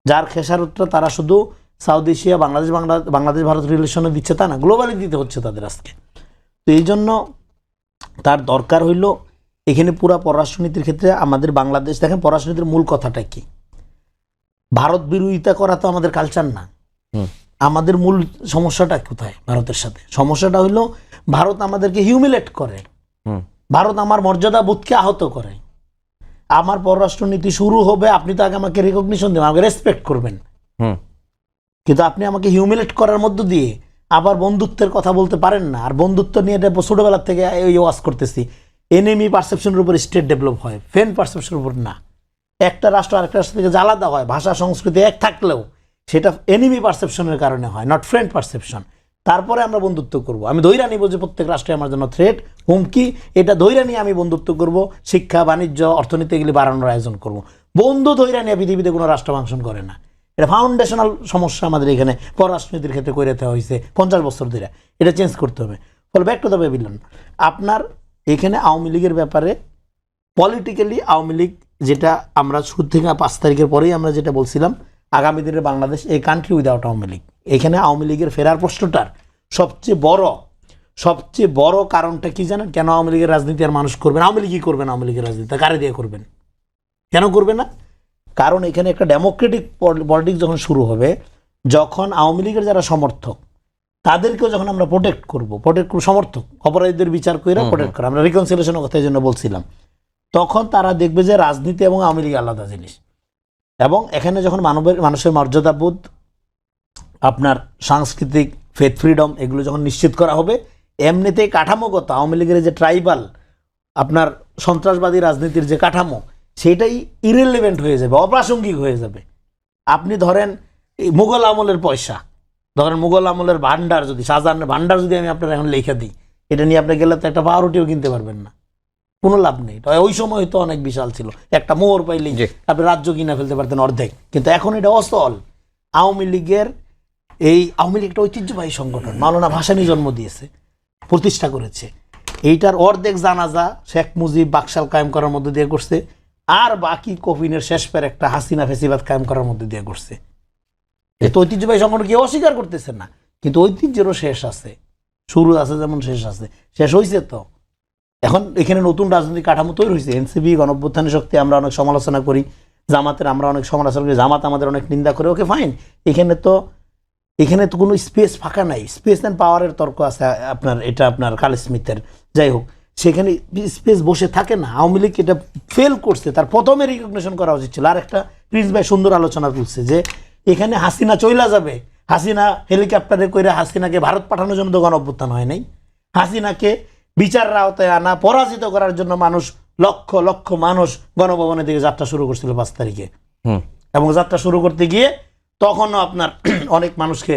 যার খেসারতটা তারা শুধু সাউথ এশিয়া, বাংলাদেশ ভারত রিলেশনে দিচ্ছে তা না, গ্লোবালি দিতে হচ্ছে তাদের আজকে। তো এই জন্য তার দরকার হইল এখানে পুরা পররাষ্ট্রনীতির ক্ষেত্রে আমাদের বাংলাদেশ, দেখেন পররাষ্ট্রনীতির মূল কথাটা কি, ভারত বিরোধিতা করা তো আমাদের কালচার না। আমাদের মূল সমস্যাটা কোথায় ভারতের সাথে? সমস্যাটা হইলো ভারত আমাদেরকে হিউমিলেট করে, ভারত আমার মর্যাদা বোধকে আহত করে। আমার পররাষ্ট্রনীতি শুরু হবে, আপনি তো আগে আমাকে রিকগনিশন দেবেন, আমাকে রেসপেক্ট করবেন, কিন্তু আপনি আমাকে হিউমিলেট করার মধ্য দিয়ে আবার বন্ধুত্বের কথা বলতে পারেন না। আর বন্ধুত্ব নিয়ে ছোটবেলার থেকে ওয়াজ করতেছি, এনিমি পারসেপশনের উপর স্টেট ডেভেলপ হয়, ফ্রেন্ড পারসেপশনের উপর না। একটা রাষ্ট্র আরেকটা রাষ্ট্র থেকে আলাদা হয়, ভাষা সংস্কৃতি এক থাকলেও সেটা এনিমি পারসেপশনের কারণে হয়, নট ফ্রেন্ড পারসেপশন। তারপরে আমরা বন্ধুত্ব করব। আমি ধৈর্য নিব যে প্রত্যেক রাষ্ট্রে আমার জন্য থ্রেট, হুমকি, এটা ধৈর্য নিয়ে আমি বন্ধুত্ব করব, শিক্ষা, বাণিজ্য, অর্থনীতি এগুলি বাড়ানোর আয়োজন করব। বন্ধু ধৈর্য নিয়ে পৃথিবীতে কোনো রাষ্ট্র ফাংশন করে না। এটা ফাউন্ডেশনাল সমস্যা আমাদের এখানে পররাষ্ট্রনীতির ক্ষেত্রে করে দেওয়া হয়েছে 50 বছর ধরে, এটা চেঞ্জ করতে হবে। ফলে ব্যাক টু দ্য প্যাভিলিয়ন, আপনার এখানে আওয়ামী লীগের ব্যাপারে পলিটিক্যালি আওয়ামী লীগ, যেটা আমরা শুরু থেকে 5 তারিখের পরেই আমরা যেটা বলছিলাম, আগামী দিনের বাংলাদেশ এই কান্ট্রি উইদাউট আওয়ামী লীগ। এখানে আওয়ামী লীগের ফেরার প্রশ্নটার সবচেয়ে বড় কারণটা কি জানেন? কেন আওয়ামী লীগের রাজনীতি আর মানুষ করবেন? আওয়ামী লীগই করবেন, আওয়ামী লীগের রাজনীতি কারে দিয়ে করবেন? কেন করবে না? কারণ এখানে একটা ডেমোক্রেটিক পলিটিক্স যখন শুরু হবে, যখন আওয়ামী লীগের যারা সমর্থক তাদেরকেও যখন আমরা প্রোটেক্ট করবো, সমর্থক অপরাধীদের বিচার করে প্রোটেক্ট করা, আমরা রিকনসিলিয়েশনের কথা এই জন্য বলছিলাম, তখন তারা দেখবে যে রাজনীতি এবং আওয়ামী লীগ আলাদা জিনিস। এবং এখানে যখন মানুষের মর্যাদাবোধ, আপনার সাংস্কৃতিক ফেথ ফ্রিডম এগুলো যখন নিশ্চিত করা হবে, এমনিতেই কাঠামোগত আওয়ামী লীগের যে ট্রাইবাল আপনার সন্ত্রাসবাদী রাজনীতির যে কাঠামো, সেটাই ইরেলিভেন্ট হয়ে যাবে, অপ্রাসঙ্গিক হয়ে যাবে। আপনি ধরেন মুঘল আমলের পয়সা, ধরেন মুঘল আমলের ভান্ডার, যদি শাহজাহানের ভান্ডার যদি আমি আপনার এখন লেখা দিই, এটা নিয়ে আপনি গেলে তো একটা পাউরুটিও কিনতে পারবেন না, কোনো লাভ নেই। ওই সময় তো অনেক বিশাল ছিল, একটা মোহর পাইলেই আপনি রাজ্য কিনে ফেলতে পারতেন অর্ধেক, কিন্তু এখন এটা অচল। আওয়ামী লীগের আওয়ামী লীগ একটা ঐতিহ্যবাহী সংগঠন, মাওলানা ভাসানী জন্ম দিয়েছে, প্রতিষ্ঠা করেছে। এইটার অর্ধেক জানাজা শেখ মুজিব বাকশাল কায়েম করার মধ্যে দিয়ে করছে, আর বাকি কফিনের শেষ পের একটা হাসিনা ফেসিবাদ কায়েম করার মধ্যে দিয়ে করছে। তো ঐতিহ্যবাহী সংগঠন কেউ অস্বীকার করতেছে না, কিন্তু ঐতিহ্যেরও শেষ আছে, শুরু আছে যেমন শেষ আছে, শেষ হয়েছে তো। এখন এখানে নতুন রাজনৈতিক কাঠামো তৈরি হয়েছে, এনসিপি, গণঅভ্যুত্থানের শক্তি আমরা অনেক সমালোচনা করি, জামাতের আমরা অনেক সমালোচনা করি, জামাত আমাদের অনেক নিন্দা করে, ওকে ফাইন। এখানে তো কোনো স্পেস ফাঁকা নাই, স্পেস অ্যান্ড পাওয়ারের তর্ক আছে আপনার, এটা আপনার কাল স্মিথের, যাই হোক। সেখানে স্পেস বসে থাকে না। আওয়ামী লীগ এটা ফেল করছে, তার প্রথমে রিকগনিশন করা উচিত ছিল। আর একটা প্রিন্স ভাই সুন্দর আলোচনা করছে যে এখানে হাসিনা চইলা যাবে, হাসিনা হেলিকপ্টারে করে হাসিনাকে ভারত পাঠানোর জন্য তো গণঅভ্যুত্থান হয় নাই। হাসিনাকে বিচারের আওতায় আনা, পরাজিত করার জন্য মানুষ লক্ষ লক্ষ মানুষ গণভবনের দিকে যাত্রা শুরু করছিল 5 তারিখে। এবং যাত্রা শুরু করতে গিয়ে তখনও আপনার অনেক মানুষকে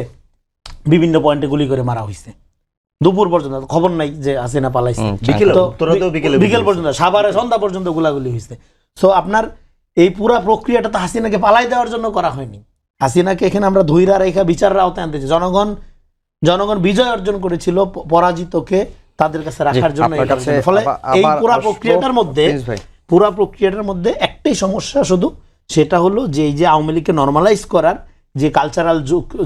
বিভিন্ন পয়েন্টে গুলি করে মারা হয়েছে। দুপুর পর্যন্ত খবর নাই যে হাসিনা পালাইছে, বিকেল পর্যন্ত, সাভারে সন্ধ্যা পর্যন্ত গুলাগুলি হয়েছে। সো আপনার এই পুরা প্রক্রিয়াটা তো হাসিনাকে পালাই দেওয়ার জন্য করা হয়নি। হাসিনাকে এখানে আমরা ধৈর্য রেখা বিচারের আওতায় আনতেছি। জনগণ বিজয় অর্জন করেছিল, পরাজিতকে তাদের কাছে রাখার জন্য। ফলে এই পুরা প্রক্রিয়াটার মধ্যে একটাই সমস্যা শুধু, সেটা হলো যে এই যে আওয়ামী লীগকে নর্মালাইজ করার যে কালচারাল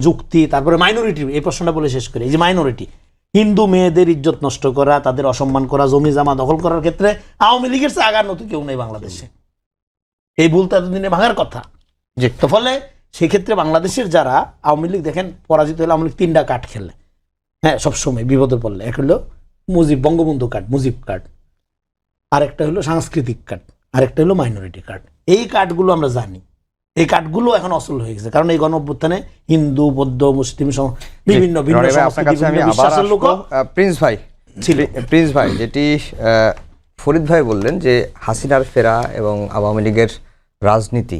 যুক্তি, তারপরে মাইনরিটি, এই প্রশ্নটা বলে শেষ করি। এই যে মাইনরিটি, হিন্দু মেয়েদের ইজ্জত নষ্ট করা, তাদের অসম্মান করা, জমি জামা দখল করার ক্ষেত্রে আওয়ামী লীগের চেয়ে আগার নতুন কেউ নেই বাংলাদেশে। এই ভুল তো এতদিনে ভাঙার কথা। তো ফলে সেক্ষেত্রে বাংলাদেশের যারা আওয়ামী লীগ দেখেন পরাজিত হলে আওয়ামী লীগ 3টা কার্ড খেলে, হ্যাঁ, সবসময় বিপদে পড়লে। এক হলো বঙ্গবন্ধু কার্ড, মুজিব কার্ড, আরেকটা হলো সাংস্কৃতিক কার্ড, আরেকটা হলো মাইনরিটি কার্ড। এই কার্ডগুলো আমরা জানি, এই কার্ডগুলো এখন অসল হয়ে গেছে, কারণ এই গণঅভ্যুত্থানে হিন্দু, বৌদ্ধ, মুসলিম বিভিন্ন বিশ্বাসের লোক। প্রিন্স ভাই, যেটি ফরিদ ভাই বললেন যে হাসিনার ফেরা এবং আওয়ামী লীগের রাজনীতি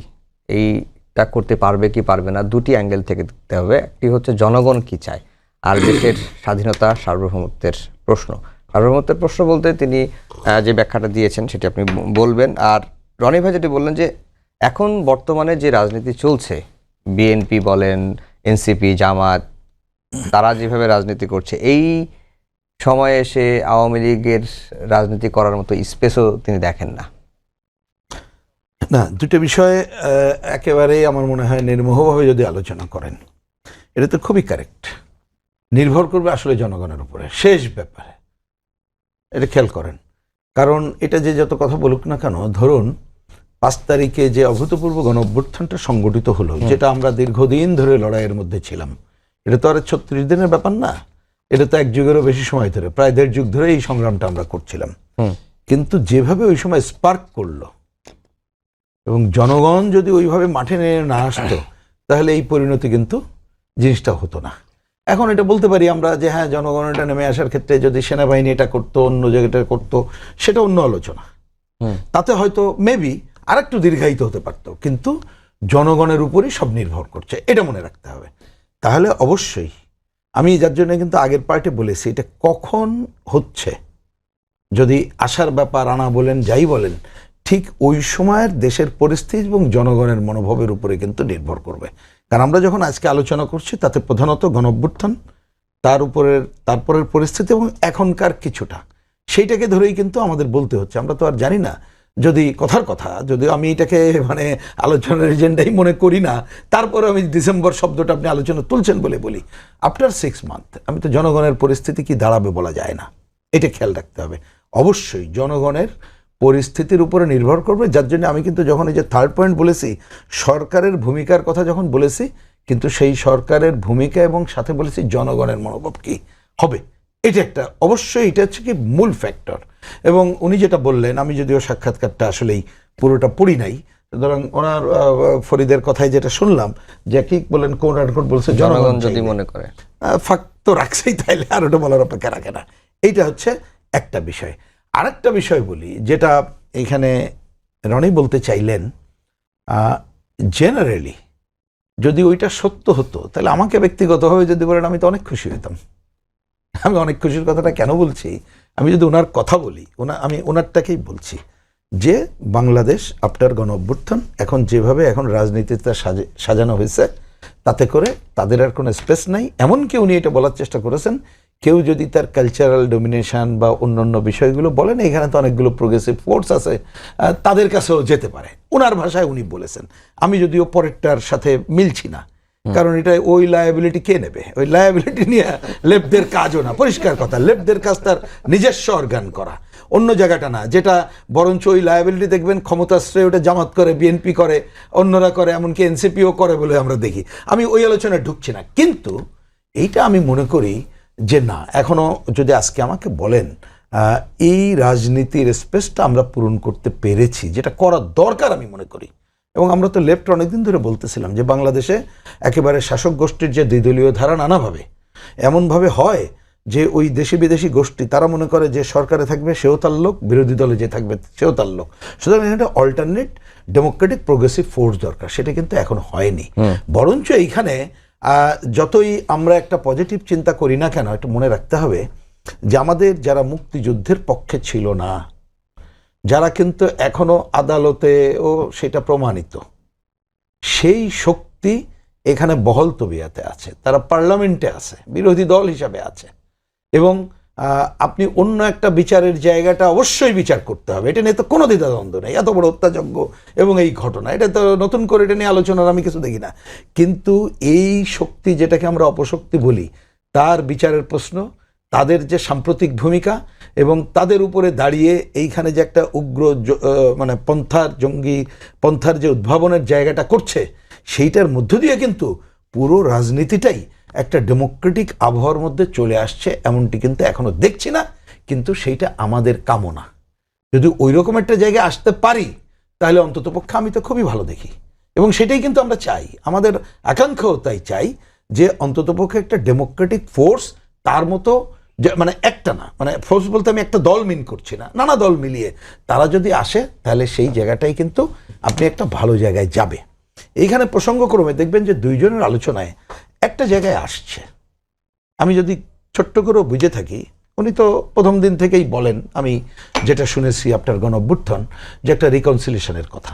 এইটা করতে পারবে কি পারবে না, দুটি অ্যাঙ্গেল থেকে দেখতে হবে। একটি হচ্ছে জনগণ কি চায়, আর দেশের স্বাধীনতা, সার্বভৌমত্বের প্রশ্ন। সার্বভৌমত্বের প্রশ্ন বলতে তিনি যে ব্যাখ্যাটা দিয়েছেন সেটি আপনি বলবেন। আর রনি ভাই যেটি বললেন যে এখন বর্তমানে যে রাজনীতি চলছে, বিএনপি বলেন, এনসিপি, জামাত, তারা যেভাবে রাজনীতি করছে, এই সময়ে এসে আওয়ামী লীগের রাজনীতি করার মতো স্পেসও তিনি দেখেন না। না, দুটো বিষয়ে একেবারে আমার মনে হয় নির্মোহভাবে যদি আলোচনা করেন, এটা তো খুবই কারেক্ট। নির্ভর করবে আসলে জনগণের উপরে শেষ ব্যাপারে, এটা খেয়াল করেন। কারণ এটা যে যত কথা বলুক না কেন, ধরুন 5 তারিখে যে অভূতপূর্ব গণঅভ্যুত্থানটা সংগঠিত হলো, যেটা আমরা দীর্ঘদিন ধরে লড়াইয়ের মধ্যে ছিলাম, এটা তো আর 36 দিনের ব্যাপার না, এটা তো 1 যুগেরও বেশি সময় ধরে, প্রায় 1.5 যুগ ধরে এই সংগ্রামটা আমরা করছিলাম। কিন্তু যেভাবে ওই সময় স্পার্ক করলো এবং জনগণ যদি ওইভাবে মাঠে না আসতো, তাহলে এই পরিণতি কিন্তু জিনিসটা হতো না। এখন এটা বলতে পারি আমরা যে হ্যাঁ, জনগণ এটা নেমে আসার ক্ষেত্রে যদি সেনাবাহিনী এটা করতো, অন্য জায়গাটা করতো, সেটা অন্য আলোচনা। তাতে হয়তো মেবি আরেকটু দীর্ঘায়িত হতে পারতো, কিন্তু জনগণের উপরই সব নির্ভর করছে, এটা মনে রাখতে হবে। তাহলে অবশ্যই আমি যার জন্য কিন্তু আগের পার্টে বলেছি, এটা কখন হচ্ছে, যদি আসার ব্যাপার আনা বলেন, যাই বলেন, ঠিক ওই সময়ের দেশের পরিস্থিতি এবং জনগণের মনোভাবের উপরে কিন্তু নির্ভর করবে। কারণ আমরা যখন আজকে আলোচনা করছি, তাতে প্রধানত গণঅভ্যুত্থান, তারপরের পরিস্থিতি এবং এখনকার কিছুটা, সেইটাকে ধরেই কিন্তু আমাদের বলতে হচ্ছে। আমরা তো আর জানি না, যদি কথার কথা, যদি আমি এটাকে মানে আলোচনার এজেন্ডাই মনে করি না, তারপরে আমি ডিসেম্বর শব্দটা আপনি আলোচনা তুলছেন বলে বলি, আফটার 6 মান্থ আমি তো জনগণের পরিস্থিতি কি দাঁড়াবে বলা যায় না, এটা খেয়াল রাখতে হবে। অবশ্যই জনগণের পরিস্থিতির উপরে নির্ভর করবে, যার জন্য আমি কিন্তু যখন এই যে 3rd পয়েন্ট বলেছি, সরকারের ভূমিকার কথা যখন বলেছি, কিন্তু সেই সরকারের ভূমিকা এবং সাথে বলেছি জনগণের মনোভাব কি হবে, এটা একটা অবশ্যই, এটা হচ্ছে কি মূল ফ্যাক্টর। এবং উনি যেটা বললেন, আমি যদিও সাক্ষাৎকারটা আসলেই পুরোটা পড়ি নাই, সুতরাং ওনার ফরিদের কথায় যেটা শুনলাম, যে কি বলেন, কোন রেকর্ড বলছে জনগণ যদি মনে করে, ফাঁক তো রাখছেই, তাইলে আর ওটা বলার অপেক্ষা রাখে না। এইটা হচ্ছে একটা বিষয়। আরেকটা বিষয় বলি, যেটা এখানে রনি বলতে চাইলেন, জেনারেলি যদি ওইটা সত্য হতো, তাহলে আমাকে ব্যক্তিগতভাবে যদি বলেন, আমি তো অনেক খুশি হতাম। আমি অনেক খুশির কথাটা কেন বলছি, আমি যদি ওনার কথা বলি, আমি ওনারটাকেই বলছি যে বাংলাদেশ আফটার গণ অভ্যুত্থান এখন যেভাবে এখন রাজনীতিতে সাজানো হয়েছে, তাতে করে তাদের আর কোনো স্পেস নাই। এমনকি উনি এটা বলার চেষ্টা করেছেন, কেউ যদি তার কালচারাল ডমিনেশন বা অন্যান্য বিষয়গুলো বলেন, এখানে তো অনেকগুলো প্রোগ্রেসিভ ফোর্স আছে, তাদের কাছেও যেতে পারে। ওনার ভাষায় উনি বলেছেন, আমি যদিও পরেরটার সাথে মিলছি না, কারণ এটা ওই লায়াবিলিটি কে নেবে? ওই লায়াবিলিটি নিয়ে লেফটদের কাজও না, পরিষ্কার কথা। লেফটদের কাজ তার নিজস্ব অর্গান করা, অন্য জায়গাটা না, যেটা বরঞ্চ ওই লায়াবিলিটি দেখবেন ক্ষমতাশ্রয় ওটা জামাত করে, বিএনপি করে, অন্যরা করে, এমনকি এনসিপিও করে বলে আমরা দেখি। আমি ওই আলোচনায় ঢুকছি না, কিন্তু এইটা আমি মনে করি যে না, এখনো যদি আজকে আমাকে বলেন এই রাজনীতির স্পেসটা আমরা পূরণ করতে পেরেছি, যেটা করা দরকার আমি মনে করি। এবং আমরা তো লেফট অনেকদিন ধরে বলতেছিলাম যে বাংলাদেশে একেবারে শাসক গোষ্ঠীর যে দ্বিদলীয় ধারা নানাভাবে এমনভাবে হয় যে ওই দেশি বিদেশি গোষ্ঠী তারা মনে করে যে সরকারে থাকবে সেও তার লোক, বিরোধী দলে যে থাকবে সেও তার লোক। সুতরাং এটা অল্টারনেট ডেমোক্রেটিক প্রোগ্রেসিভ ফোর্স দরকার, সেটা কিন্তু এখন হয়নি। বরঞ্চ এইখানে যতই আমরা একটা পজিটিভ চিন্তা করি না কেন, এটা মনে রাখতে হবে যে আমাদের যারা মুক্তিযুদ্ধের পক্ষে ছিল না, যারা কিন্তু এখনো আদালতেও সেটা প্রমাণিত, সেই শক্তি এখানে বহল তবিয়াতে আছে, তারা পার্লামেন্টে আছে, বিরোধী দল হিসাবে আছে। এবং আপনি অন্য একটা বিচারের জায়গাটা অবশ্যই বিচার করতে হবে, এটা নিয়ে তো কোনো দ্বিধাদ্বন্দ্ব নেই। এত বড় হত্যাযজ্ঞ এবং এই ঘটনা, এটা তো নতুন করে এটা নিয়ে আলোচনার আমি কিছু দেখি না। কিন্তু এই শক্তি যেটাকে আমরা অপশক্তি বলি, তার বিচারের প্রশ্ন, তাদের যে সাম্প্রতিক ভূমিকা এবং তাদের উপরে দাঁড়িয়ে এইখানে যে একটা উগ্র মানে জঙ্গি পন্থার যে উদ্ভাবনের জায়গাটা করছে, সেইটার মধ্য দিয়ে কিন্তু পুরো রাজনীতিটাই একটা ডেমোক্রেটিক আবহাওয়ার মধ্যে চলে আসছে, এমনটি কিন্তু এখনো দেখছি না। কিন্তু সেইটা আমাদের কামনা। যদি ওই রকম একটা জায়গায় আসতে পারি তাহলে অন্ততপক্ষে আমি তো খুবই ভালো দেখি, এবং সেটাই কিন্তু আমরা চাই। আমাদের আকাঙ্ক্ষাও তাই চাই যে অন্ততপক্ষে একটা ডেমোক্রেটিক ফোর্স, তার মতো মানে একটা না, মানে ফোর্স বলতে আমি একটা দল মিন করছি না, নানা দল মিলিয়ে তারা যদি আসে তাহলে সেই জায়গাটাই কিন্তু আপনি একটা ভালো জায়গায় যাবে। এইখানে প্রসঙ্গক্রমে দেখবেন যে দুইজনের আলোচনায় একটা জায়গায় আসছে, আমি যদি ছোট্ট করেও বুঝে থাকি, উনি তো প্রথম দিন থেকেই বলেন, আমি যেটা শুনেছি আপনার গণঅভ্যুত্থান, যে একটা রিকনসিলিয়েশনের কথা।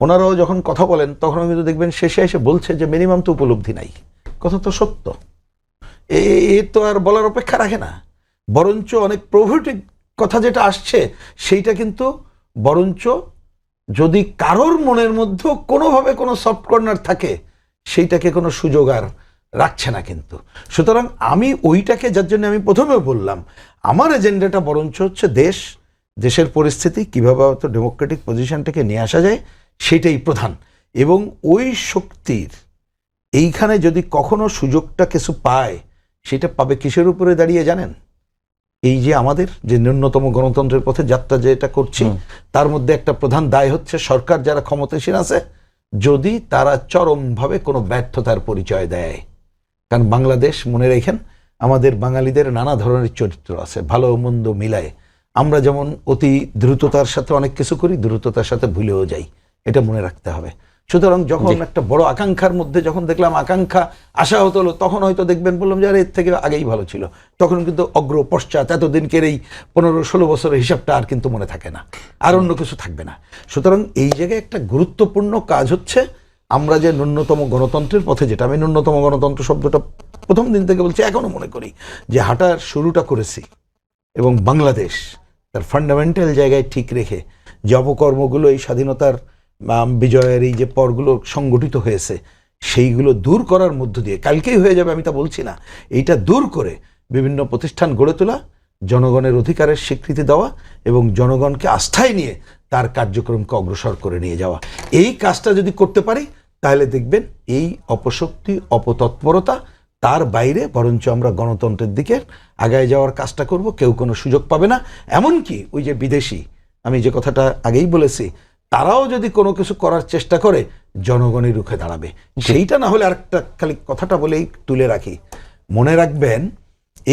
ওনারাও যখন কথা বলেন তখন কিন্তু দেখবেন শেষে এসে বলছে যে মিনিমাম তো উপলব্ধি নাই। কথা তো সত্য, এ তো আর বলার অপেক্ষা রাখে না। বরঞ্চ অনেক প্রভূতিক কথা যেটা আসছে সেইটা কিন্তু বরঞ্চ যদি কারোর মনের মধ্যে কোনোভাবে কোনো সফট কর্নার থাকে, সেইটাকে কোনো সুযোগ আর রাখছে না কিন্তু। সুতরাং আমি ওইটাকে, যার জন্য আমি প্রথমে বললাম আমার এজেন্ডাটা বরঞ্চ হচ্ছে দেশের পরিস্থিতি কীভাবে হয়তো ডেমোক্রেটিক পজিশনটাকে নিয়ে আসা যায়, সেটাই প্রধান। এবং ওই শক্তির এইখানে যদি কখনো সুযোগটা কিছু পায়, সেটা পাবে কিসের উপরে দাঁড়িয়ে জানেন? এই যে আমাদের যে ন্যূনতম গণতন্ত্রের পথে যাত্রা যেটা করছি, তার মধ্যে একটা প্রধান দায় হচ্ছে সরকার যারা ক্ষমতাসীন আছে, যদি তারা চরমভাবে কোনো ব্যর্থতার পরিচয় দেয়। কারণ বাংলাদেশ, মনে রেখেন, আমাদের বাঙালিদের নানা ধরনের চরিত্র আছে, ভালো মন্দ মিলায়। আমরা যেমন অতি দ্রুততার সাথে অনেক কিছু করি, দ্রুততার সাথে ভুলেও যাই, এটা মনে রাখতে হবে। সুতরাং যখন একটা বড় আকাঙ্ক্ষার মধ্যে যখন দেখলাম আকাঙ্ক্ষা আশাহত হলো, তখন হয়তো দেখবেন বললাম যে আরে এর থেকে আগেই ভালো ছিল। তখন কিন্তু অগ্র পশ্চাৎ এতদিনকের এই 15-16 বছরের হিসাবটা আর কিন্তু মনে থাকে না, আর অন্য কিছু থাকবে না। সুতরাং এই জায়গায় একটা গুরুত্বপূর্ণ কাজ হচ্ছে আমরা যে ন্যূনতম গণতন্ত্রের পথে, যেটা আমি ন্যূনতম গণতন্ত্র শব্দটা প্রথম দিন থেকে বলছি, এখনো মনে করি যে হাঁটার শুরুটা করেছি, এবং বাংলাদেশ তার ফান্ডামেন্টাল জায়গায় ঠিক রেখে যে অপকর্মগুলো এই স্বাধীনতার বিজয়ের এই যে পরগুলো সংগঠিত হয়েছে, সেইগুলো দূর করার মধ্য দিয়ে, কালকেই হয়ে যাবে আমি তা বলছি না, এইটা দূর করে বিভিন্ন প্রতিষ্ঠান গড়ে তোলা, জনগণের অধিকারের স্বীকৃতি দেওয়া এবং জনগণকে আস্থায় নিয়ে তার কার্যক্রমকে অগ্রসর করে নিয়ে যাওয়া, এই কাজটা যদি করতে পারি তাহলে দেখবেন এই অপশক্তি, অপতৎপরতা, তার বাইরে বরঞ্চ আমরা গণতন্ত্রের দিকে আগায় যাওয়ার কাজটা করব। কেউ কোনো সুযোগ পাবে না। এমনকি ওই যে বিদেশি, আমি যে কথাটা আগেই বলেছি, তারাও যদি কোনো কিছু করার চেষ্টা করে, জনগণই রুখে দাঁড়াবে। সেইটা না হলে আরেকটা খালি কথাটা বলেই তুলে রাখি, মনে রাখবেন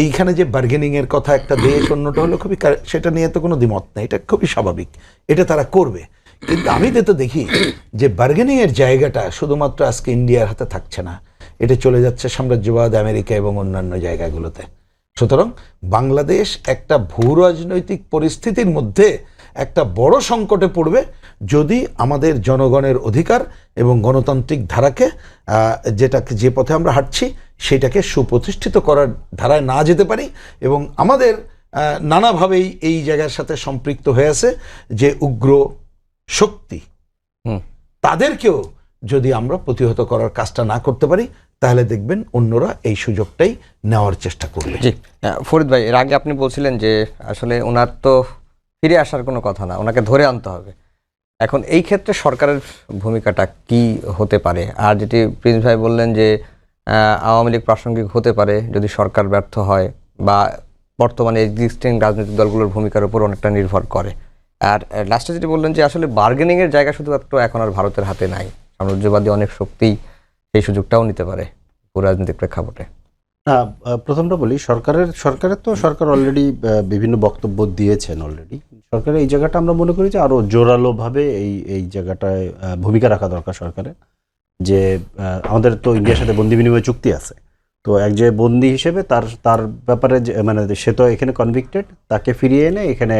এইখানে যে বার্গেনিং এর কথা, একটা দেশ অন্যটা হলো খুবই, সেটা নিয়ে তো কোনো দ্বিমত নেই, এটা খুবই স্বাভাবিক, এটা তারা করবে। কিন্তু আমি তো দেখি যে বার্গেনিং এর জায়গাটা শুধুমাত্র আজকে ইন্ডিয়ার হাতে থাকছে না, এটা চলে যাচ্ছে সাম্রাজ্যবাদ, আমেরিকা এবং অন্যান্য জায়গাগুলোতে। সুতরাং বাংলাদেশ একটা ভূ রাজনৈতিক পরিস্থিতির মধ্যে একটা বড় সংকটে পড়বে যদি আমাদের জনগণের অধিকার এবং গণতান্ত্রিক ধারাকে, যেটাকে যে পথে আমরা হাঁটছি, সেটাকে সুপ্রতিষ্ঠিত করার ধারায় না যেতে পারি। এবং আমাদের নানাভাবেই এই জায়গার সাথে সম্পৃক্ত হয়ে আছে যে উগ্র শক্তি, তাদেরকেও যদি আমরা প্রতিহত করার কাজটা না করতে পারি, তাহলে দেখবেন অন্যরা এই সুযোগটাই নেওয়ার চেষ্টা করবে। জি ফরিদ ভাই, এর আগে আপনি বলছিলেন যে আসলে ওনার তো ফিরে আসার কোনো কথা না, ওনাকে ধরে আনতে হবে। এখন এই ক্ষেত্রে সরকারের ভূমিকাটা কি হতে পারে? আর যেটি প্রিন্স ভাই বললেন যে আওয়ামী লীগ প্রাসঙ্গিক হতে পারে যদি সরকার ব্যর্থ হয়, বা বর্তমানে এক্সিস্টিং রাজনৈতিক দলগুলোর ভূমিকার উপর অনেকটা নির্ভর করে। আর লাস্টে যেটি বললেন যে আসলে বার্গেনিং এর জায়গা শুধুমাত্র এখন আর ভারতের হাতে নাই, সাম্রাজ্যবাদী অনেক শক্তি সেই সুযোগটাও নিতে পারে রাজনৈতিক প্রেক্ষাপটে। না, প্রথমটা বলি, সরকার অলরেডি বিভিন্ন বক্তব্য দিয়েছেন অলরেডি। সরকারের এই জায়গাটা আমরা মনে করি যে আরো জোরালোভাবে এই জায়গাটায় ভূমিকা রাখা দরকার সরকারের। যে আমাদের তো ইন্ডিয়ার সাথে বন্দি বিনিময় চুক্তি আছে, তো এক যে বন্দি হিসেবে তার ব্যাপারে মানে সে তো এখানে কনভিক্টেড, তাকে ফিরিয়ে এনে এখানে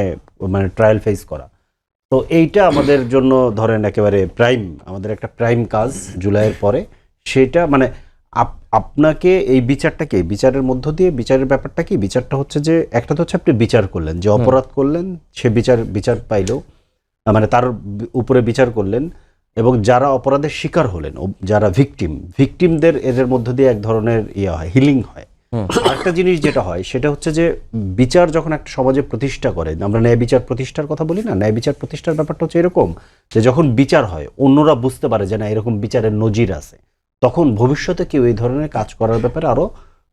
মানে ট্রায়াল ফেস করা, তো এইটা আমাদের জন্য ধরেন একেবারে আমাদের একটা প্রাইম কাজ জুলাইয়ের পরে। সেটা মানে আপনাকে এই বিচারের মধ্য দিয়ে বিচারের ব্যাপারটা কি, বিচারটা হচ্ছে যে একটা তো হচ্ছে আপনি বিচার করলেন, যে অপরাধ করলেন সে বিচার পাইলো, মানে তার উপরে বিচার করলেন, এবং যারা অপরাধের শিকার হলেন, যারা ভিকটিমদের এদের মধ্য দিয়ে এক ধরনের হিলিং হয়। আরেকটা জিনিস যেটা হয় সেটা হচ্ছে যে বিচার যখন একটা সমাজে প্রতিষ্ঠা করে, আমরা ন্যায় বিচার প্রতিষ্ঠার কথা বলি না, ন্যায় বিচার প্রতিষ্ঠার ব্যাপারটা হচ্ছে এরকম যে যখন বিচার হয় অন্যরা বুঝতে পারে যে না এরকম বিচারের নজির আছে, তখন ভবিষ্যতে কেউ এই ধরনের কাজ করার ব্যাপারে আরো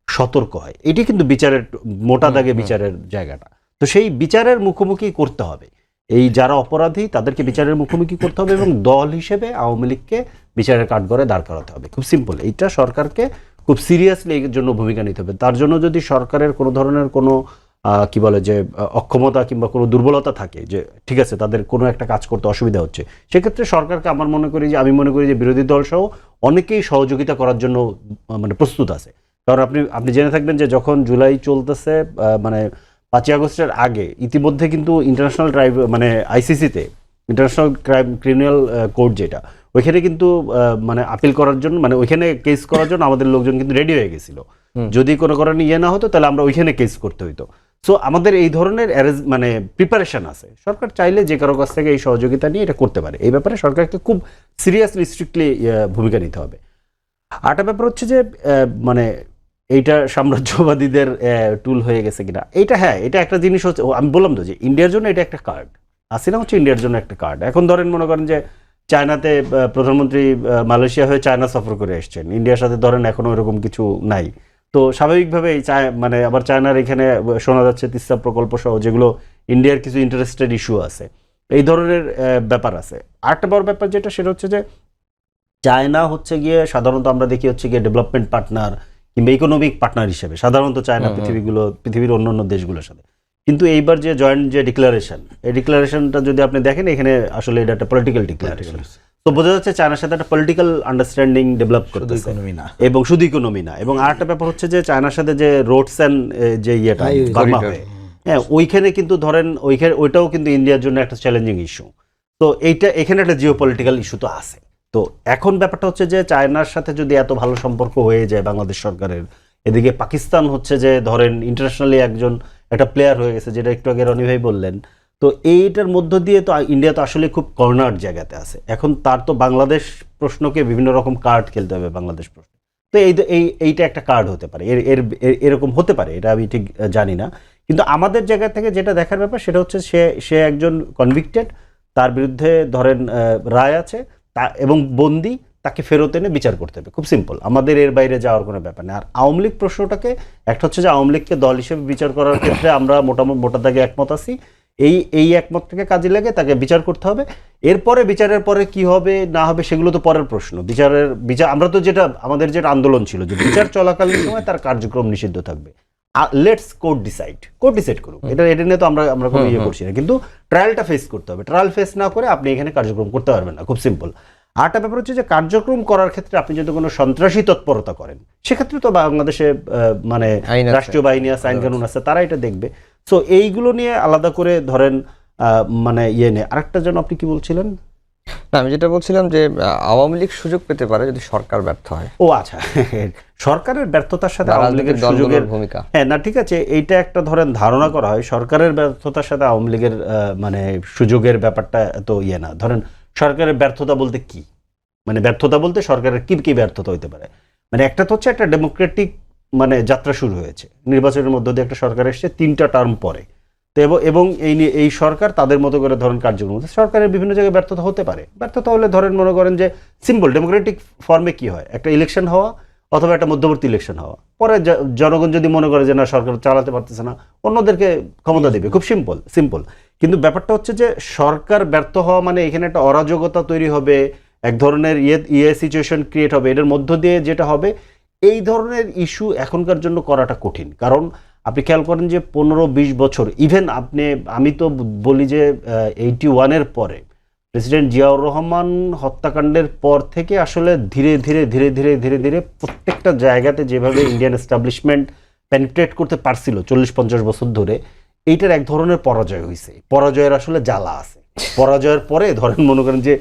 সতর্ক হয়। এটি কিন্তু বিচারের মোটা দাগে বিচারের জায়গাটা। তো সেই বিচারের মুখোমুখি করতে হবে, এই যারা অপরাধী তাদেরকে বিচারের মুখোমুখি করতে হবে, এবং দল হিসেবে আওয়ামী লীগকে বিচারের কাঠগড়ায় দাঁড় করাতে হবে। খুব সিম্পল, এইটা সরকারকে খুব সিরিয়াসলি এর জন্য ভূমিকা নিতে হবে। তার জন্য যদি সরকারের কোনো ধরনের কোনো কি বলে যে অক্ষমতা কিংবা কোনো দুর্বলতা থাকে, যে ঠিক আছে তাদের কোনো একটা কাজ করতে অসুবিধা হচ্ছে, সেক্ষেত্রে সরকারকে আমি মনে করি যে বিরোধী দল সহ অনেকেই সহযোগিতা করার জন্য মানে প্রস্তুত আছে। কারণ আপনি জেনে থাকবেন যে যখন জুলাই চলতেছে, মানে 5ই আগস্টের আগে ইতিমধ্যে কিন্তু ইন্টারন্যাশনাল মানে আইসিসিতে, ইন্টারন্যাশনাল ক্রিমিনাল কোর্ট যেটা, ওইখানে কিন্তু মানে আপিল করার জন্য, মানে ওইখানে কেস করার জন্য আমাদের লোকজন কিন্তু রেডি হয়ে গেছিল। যদি কোনো কারণে না হতো তাহলে আমরা ওইখানে কেস করতে হইতো। সো আমাদের এই ধরনের মানে প্রিপারেশন আছে। সরকার চাইলে যে কারো কাছ থেকে এই সহযোগিতা নিয়ে এটা করতে পারে। এই ব্যাপারে সরকারকে খুব সিরিয়াসলি স্ট্রিক্টলি ভূমিকা নিতে হবে। আরেকটা ব্যাপার হচ্ছে যে মানে এইটা সাম্রাজ্যবাদীদের টুল হয়ে গেছে কিনা, এইটা হ্যাঁ, এটা একটা জিনিস হচ্ছে, আমি বললাম তো যে ইন্ডিয়ার জন্য এটা একটা কার্ড, হাসিনা হচ্ছে ইন্ডিয়ার জন্য একটা কার্ড। এখন ধরেন মনে করেন যে চায়নাতে প্রধানমন্ত্রী মালয়েশিয়া হয়ে চায়না সফর করে এসছেন, ইন্ডিয়ার সাথে ধরেন এখনো এরকম কিছু নাই, তো স্বাভাবিকভাবে মানে আবার চায়নার এখানে শোনা যাচ্ছে তিস্তা প্রকল্প সহ যেগুলো ইন্ডিয়ার কিছু ইন্টারেস্টেড ইস্যু আছে, এই ধরনের ব্যাপার আছে। আরেকটা বড় ব্যাপার যেটা, সেটা হচ্ছে যে চায়না হচ্ছে গিয়ে সাধারণত আমরা দেখি হচ্ছে গিয়ে ডেভেলপমেন্ট পার্টনার কিংবা ইকোনমিক পার্টনার হিসেবে সাধারণত চায়না পৃথিবীর অন্যান্য দেশগুলোর সাথে। কিন্তু এইবার যে জয়েন্ট যে ডিক্লারেশন, এই ডিক্লারেশনটা যদি আপনি দেখেন, এখানে আসলে এটা একটা পলিটিক্যাল ডিক্লারেশন। তো বোঝা যাচ্ছে চায়নার সাথে একটা পলিটিক্যাল আন্ডারস্ট্যান্ডিং ডেভেলপ করতেছে, এবং শুধু ইকোনমি না। এবং আরেকটা ব্যাপার হচ্ছে যে চায়নার সাথে যে রোডস অ্যান্ড যে ইয়েটা বার্মা হয়, হ্যাঁ, ওইখানে কিন্তু ধরেন ওইটাও কিন্তু ইন্ডিয়ার জন্য একটা চ্যালেঞ্জিং ইস্যু। তো এখানে একটা জিও পলিটিক্যাল ইস্যু তো আছে। তো এখন ব্যাপারটা হচ্ছে যে চায়নার সাথে যদি এত ভালো সম্পর্ক হয়ে যায় বাংলাদেশ সরকারের, এদিকে পাকিস্তান হচ্ছে যে ধরেন ইন্টারন্যাশনালি একটা প্লেয়ার হয়ে গেছে, যেটা একটু আগে রনি ভাই বললেন, তো এইটার মধ্য দিয়ে তো ইন্ডিয়া তো আসলে খুব কর্নার জায়গাতে আছে। এখন তার তো বাংলাদেশ প্রশ্নকে বিভিন্ন রকম কার্ড খেলতে হবে বাংলাদেশ প্রশ্ন। তো এইটা একটা কার্ড হতে পারে, এরকম হতে পারে, এটা আমি ঠিক জানি না। কিন্তু আমাদের জায়গা থেকে যেটা দেখার ব্যাপার সেটা হচ্ছে সে একজন কনভিক্টেড, তার বিরুদ্ধে ধরেন রায় আছে এবং বন্দি, তাকে ফেরত এনে বিচার করতে হবে। খুব সিম্পল, আমাদের এর বাইরে যাওয়ার কোনো ব্যাপার নেই। আর আওয়ামী লীগ প্রশ্নটাকে একটা হচ্ছে যে আওয়ামী লীগকে দল হিসেবে বিচার করার ক্ষেত্রে আমরা মোটা দাগে একমত আছি। এই একমতটাকে কাজে লাগে তাকে বিচার করতে হবে। এরপরে বিচারের পরে কি হবে না হবে সেগুলো তো পরের প্রশ্ন। আমরা তো আমাদের যেটা আন্দোলন ছিল যে বিচার চলাকালীন সময় তার কার্যক্রম নিষিদ্ধ থাকবে। লেটস কোর্ট ডিসাইড করুক, এটা নিয়ে তো আমরা কোনো ইয়ে করছি না, কিন্তু ট্রায়ালটা ফেস করতে হবে। ট্রায়াল ফেস না করে আপনি এখানে কার্যক্রম করতে পারবেন না। খুব সিম্পল। আরেকটা ব্যাপার হচ্ছে যে কার্যক্রম করার ক্ষেত্রে আপনি যদি কোনো সন্ত্রাসী তৎপরতা করেন, সেক্ষেত্রে তো বাংলাদেশে মানে রাষ্ট্রীয় বাহিনী আছে, আইন কানুন আছে, তারা এটা দেখবে। সো এইগুলো নিয়ে আলাদা করে ধরেন মানে আরেকটা যেন আপনি কি বলছিলেন? না, আমি যেটা বলছিলাম যে আওয়ামী লীগ সুযোগ পেতে পারে যদি সরকার ব্যর্থ হয়। ও আচ্ছা, সরকারের ব্যর্থতার সাথে আওয়ামী লীগের সুযোগের ভূমিকা, হ্যাঁ, না ঠিক আছে, এইটা একটা ধরেন ধারণা করা হয় সরকারের ব্যর্থতার সাথে আওয়ামী লীগের মানে সুযোগের ব্যাপারটা এত না। ধরেন সরকারের ব্যর্থতা বলতে কি, মানে ব্যর্থতা বলতে সরকারের কি ব্যর্থতা হইতে পারে? মানে একটা তো হচ্ছে একটা ডেমোক্রেটিক মানে যাত্রা শুরু হয়েছে, নির্বাচনের মধ্য দিয়ে একটা সরকার এসছে 3টা টার্ম পরে, তো এবং এই সরকার তাদের মতো করে ধরেন কার্যক্রম, সরকারের বিভিন্ন জায়গায় ব্যর্থতা হতে পারে। ব্যর্থতা হলে ধরেন মনে করেন যে সিম্পল ডেমোক্রেটিক ফর্মে কি হয়, একটা ইলেকশন হওয়া, অথবা একটা মধ্যবর্তী ইলেকশন হওয়া, পরে জনগণ যদি মনে করে যে না সরকার চালাতে পারতেছে না, অন্যদেরকে ক্ষমতা দেবে, খুব সিম্পল। কিন্তু ব্যাপারটা হচ্ছে যে সরকার ব্যর্থ হওয়া মানে এখানে একটা অরাজকতা তৈরি হবে, এক ধরনের সিচুয়েশন ক্রিয়েট হবে, এটার মধ্য দিয়ে যেটা হবে এই ধরনের ইস্যু এখনকার জন্য করাটা কঠিন। কারণ আপনি খেয়াল করেন যে 15-20 বছর, ইভেন আমি তো বলি যে 81-এর পরে প্রেসিডেন্ট জিয়াউর রহমান হত্যাকাণ্ডের পর থেকে আসলে ধীরে ধীরে প্রত্যেকটা জায়গাতে যেভাবে ইন্ডিয়ান এস্টাবলিশমেন্ট পেনিট্রেট করতে পারছিল 40-50 বছর ধরে, এইটার এক ধরনের পরাজয় হয়েছে। পরাজয়ের আসলে জ্বালা আছে। পরাজয়ের পরে ধরেন মনে করেন যে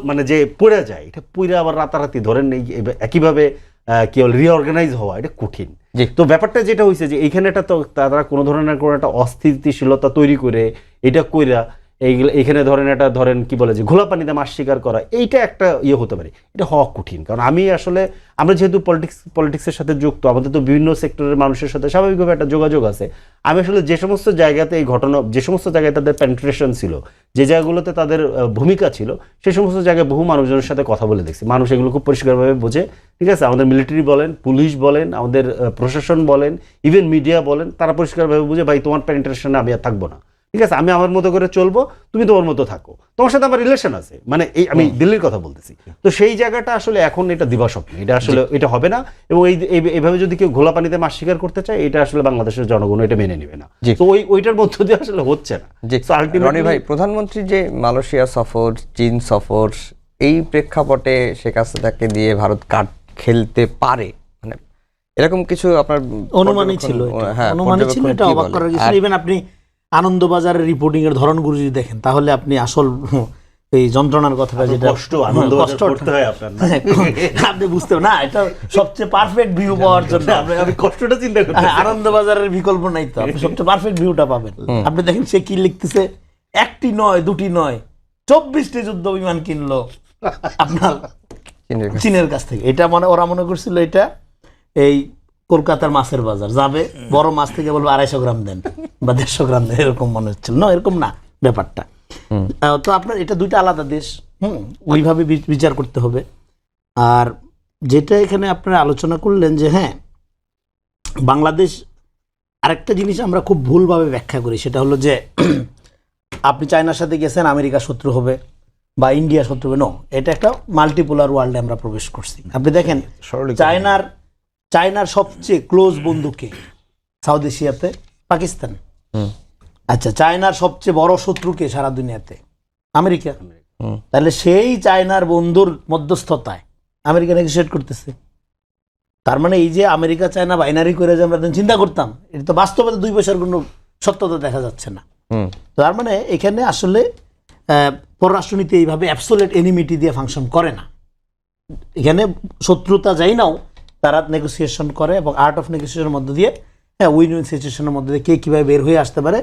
মানে যে পড়ে যায়, এটা পড়ে আবার রাতারাতি ধরেন একইভাবে কি বল রিঅর্গানাইজ হওয়া, এটা কঠিন। তো ব্যাপারটা যেটা হয়েছে যে এইখানে তো তারা কোনো ধরনের কোনো একটা অস্থিতিশীলতা তৈরি করে এটা কইরা এইখানে ধরেন কি বলে যে ঘোলা পানিতে মাছ শিকার করা, এইটা একটা হতে পারে। এটা হওয়া কঠিন, কারণ আমরা যেহেতু পলিটিক্সের সাথে যুক্ত, আমাদের তো বিভিন্ন সেক্টরের মানুষের সাথে স্বাভাবিকভাবে একটা যোগাযোগ আছে। আমি আসলে যে সমস্ত জায়গাতে এই ঘটনা, যে সমস্ত জায়গায় তাদের পেনিট্রেশন ছিল, যে জায়গাগুলোতে তাদের ভূমিকা ছিল, সেই সমস্ত জায়গায় বহু মানুষজনের সাথে কথা বলে দেখছি। মানুষ এগুলো খুব পরিষ্কারভাবে বোঝে, ঠিক আছে? আমাদের মিলিটারি বলেন, পুলিশ বলেন, আমাদের প্রশাসন বলেন, ইভেন মিডিয়া বলেন, তারা পরিষ্কারভাবে বুঝে ভাই তোমার পেনিট্রেশনে আমি আর থাকবো না, ঠিক আছে? আমি আমার মতো করে চলবো, তুমি তোমার মতো থাকো, তোমার সাথে আমার রিলেশন আছে, মানে এই আমি দিল্লির কথা বলতেছি। তো সেই জায়গাটা আসলে এখন এটা দিবাস্বপ্ন, এটা আসলে এটা হবে না। এবং এইভাবে যদি কেউ ঘোলা পানিতে মাছ শিকার করতে চায়, এটা আসলে বাংলাদেশের জনগণ এটা মেনে নেবে না। তো ওইটার মধ্য দিয়ে আসলে হচ্ছে না। রনি ভাই, প্রধানমন্ত্রী যে মালয়েশিয়া সফর, চীন সফর, এই প্রেক্ষাপটে শেখ হাসিনাকে দিয়ে ভারত কার্ড খেলতে পারে, মানে এরকম কিছু আপনার অনুমানই ছিল। অনুমানই ছিল, এটা অবাক করার কিছু নেই। ইভেন আপনি আনন্দবাজারের রিপোর্টিং এর ধরনগুলো যদি দেখেন, তাহলে আপনি আসল এই যন্ত্রণার কথাটা যেটা আপনি বুঝতে না, এটা সবচেয়ে পারফেক্ট ভিউ পাওয়ার জন্য আমি কষ্টটা চিন্তা করি। আনন্দবাজারের বিকল্প নাই তো, আপনি সবচেয়ে পারফেক্ট ভিউটা পাবেন। আপনি দেখেন সে কি লিখতেছে, একটি নয়, দুটি নয়, 24টি যুদ্ধ বিমান কিনলো আপনার চীনের কাছ থেকে। এটা ওরা মনে করছিল এটা এই কলকাতার মাছের বাজার যাবে, বড় মাছ থেকে বলবো 250 গ্রাম দেন বা 150 গ্রাম দেন, এরকম মনে হচ্ছিল না। এরকম না ব্যাপারটা। তো আপনার এটা দুইটা আলাদা দেশ, ওইভাবে বিচার করতে হবে। আর যেটা এখানে আপনারা আলোচনা করলেন যে হ্যাঁ, বাংলাদেশ, আরেকটা জিনিস আমরা খুব ভুলভাবে ব্যাখ্যা করি, সেটা হলো যে আপনি চায়নার সাথে গেছেন, আমেরিকা শত্রু হবে বা ইন্ডিয়া শত্রু হবে। নো, এটা একটা মাল্টিপোলার ওয়ার্ল্ডে আমরা প্রবেশ করছি। আপনি দেখেন চায়নার সবচেয়ে ক্লোজ বন্ধুকে সাউথ এশিয়াতে পাকিস্তান। আচ্ছা, চায়নার সবচেয়ে বড় শত্রুকে সারা দুনিয়াতে আমেরিকা। তাহলে সেই চায়নার বন্ধুর মধ্যস্থতায় আমেরিকা নেগোশিয়েট করতেছে। তার মানে এই যে আমেরিকা চায়না বাইনারি করে যে আমরা চিন্তা করতাম, এটা তো বাস্তবে 2 পয়সার কোনো সত্যতা দেখা যাচ্ছে না। তার মানে এখানে আসলে পররাষ্ট্রনীতি এইভাবে অ্যাবসোলিউট এনিমিটি দিয়ে ফাংশন করে না। এখানে শত্রুতা যাই নাও, তারা নেগোসিয়েশন করে এবং আর্ট অফ নেগোসিয়েশনের মধ্য দিয়ে উইন উইন সিচুয়েশনের মধ্যে দিয়ে কে কীভাবে বের হয়ে আসতে পারে,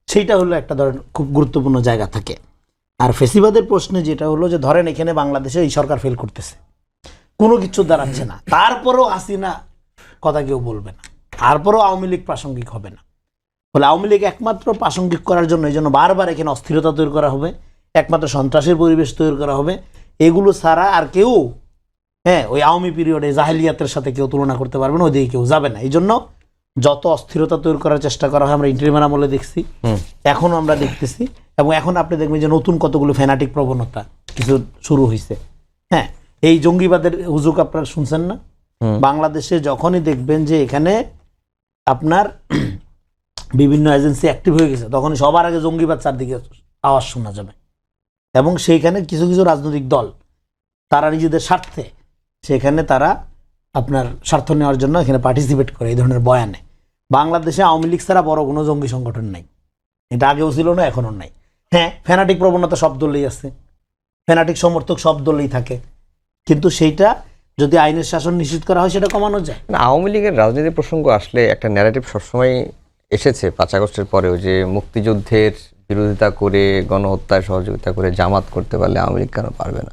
সেইটা হলো একটা ধরেন খুব গুরুত্বপূর্ণ জায়গা থাকে। আর ফেসিবাদের প্রশ্নে যেটা হলো যে ধরেন এখানে বাংলাদেশে এই সরকার ফেল করতেছে, কোনো কিছু দাঁড়াচ্ছে না, তারপরেও হাসিনা কথা কেউ বলবে না, তারপরেও আওয়ামী লীগ প্রাসঙ্গিক হবে না। ফলে আওয়ামী লীগ একমাত্র প্রাসঙ্গিক করার জন্য এই জন্য বারবার এখানে অস্থিরতা তৈরি করা হবে, একমাত্র সন্ত্রাসের পরিবেশ তৈরি করা হবে। এগুলো ছাড়া আর কেউ ওই আওয়ামী পিরিয়ডে জাহেলিয়াতের সাথে কেউ তুলনা করতে পারবে না, ওইদিকে কেউ যাবে না। এই জন্য যত অস্থিরতা তৈরি করার চেষ্টা করা হয়, আমরা ইন্টারিম আমলে দেখছি, এখনও আমরা দেখতেছি। এবং এখন আপনি দেখবেন যে নতুন কতগুলো ফ্যানাটিক প্রবণতা কিছু শুরু হয়েছে। এই জঙ্গিবাদের হুজুক আপনারা শুনছেন না? বাংলাদেশে যখনই দেখবেন যে এখানে আপনার বিভিন্ন এজেন্সি অ্যাক্টিভ হয়ে গেছে, তখন সবার আগে জঙ্গিবাদ চারদিকে আওয়াজ শোনা যাবে। এবং সেইখানে কিছু কিছু রাজনৈতিক দল তারা নিজেদের স্বার্থে সেখানে তারা আপনার স্বার্থ নেওয়ার জন্য এখানে পার্টিসিপেট করে এই ধরনের বয়ানে। বাংলাদেশে আওয়ামী লীগ ছাড়া বড় কোনো জঙ্গি সংগঠন নাই, এটা আগেও ছিল না, এখনও নাই। ফ্যানাটিক প্রবণতা সব দলেই আছে, ফ্যানাটিক সমর্থক সব দলেই থাকে, কিন্তু সেইটা যদি আইনের শাসন নিশ্চিত করা হয় সেটা কমানো যায় না। আওয়ামী লীগের রাজনীতি প্রসঙ্গ আসলে একটা ন্যারেটিভ সবসময় এসেছে 5 আগস্টের পরেও, যে মুক্তিযুদ্ধের বিরোধিতা করে, গণহত্যায় সহযোগিতা করে জামাত করতে পারলে আওয়ামী লীগ কেন পারবে না?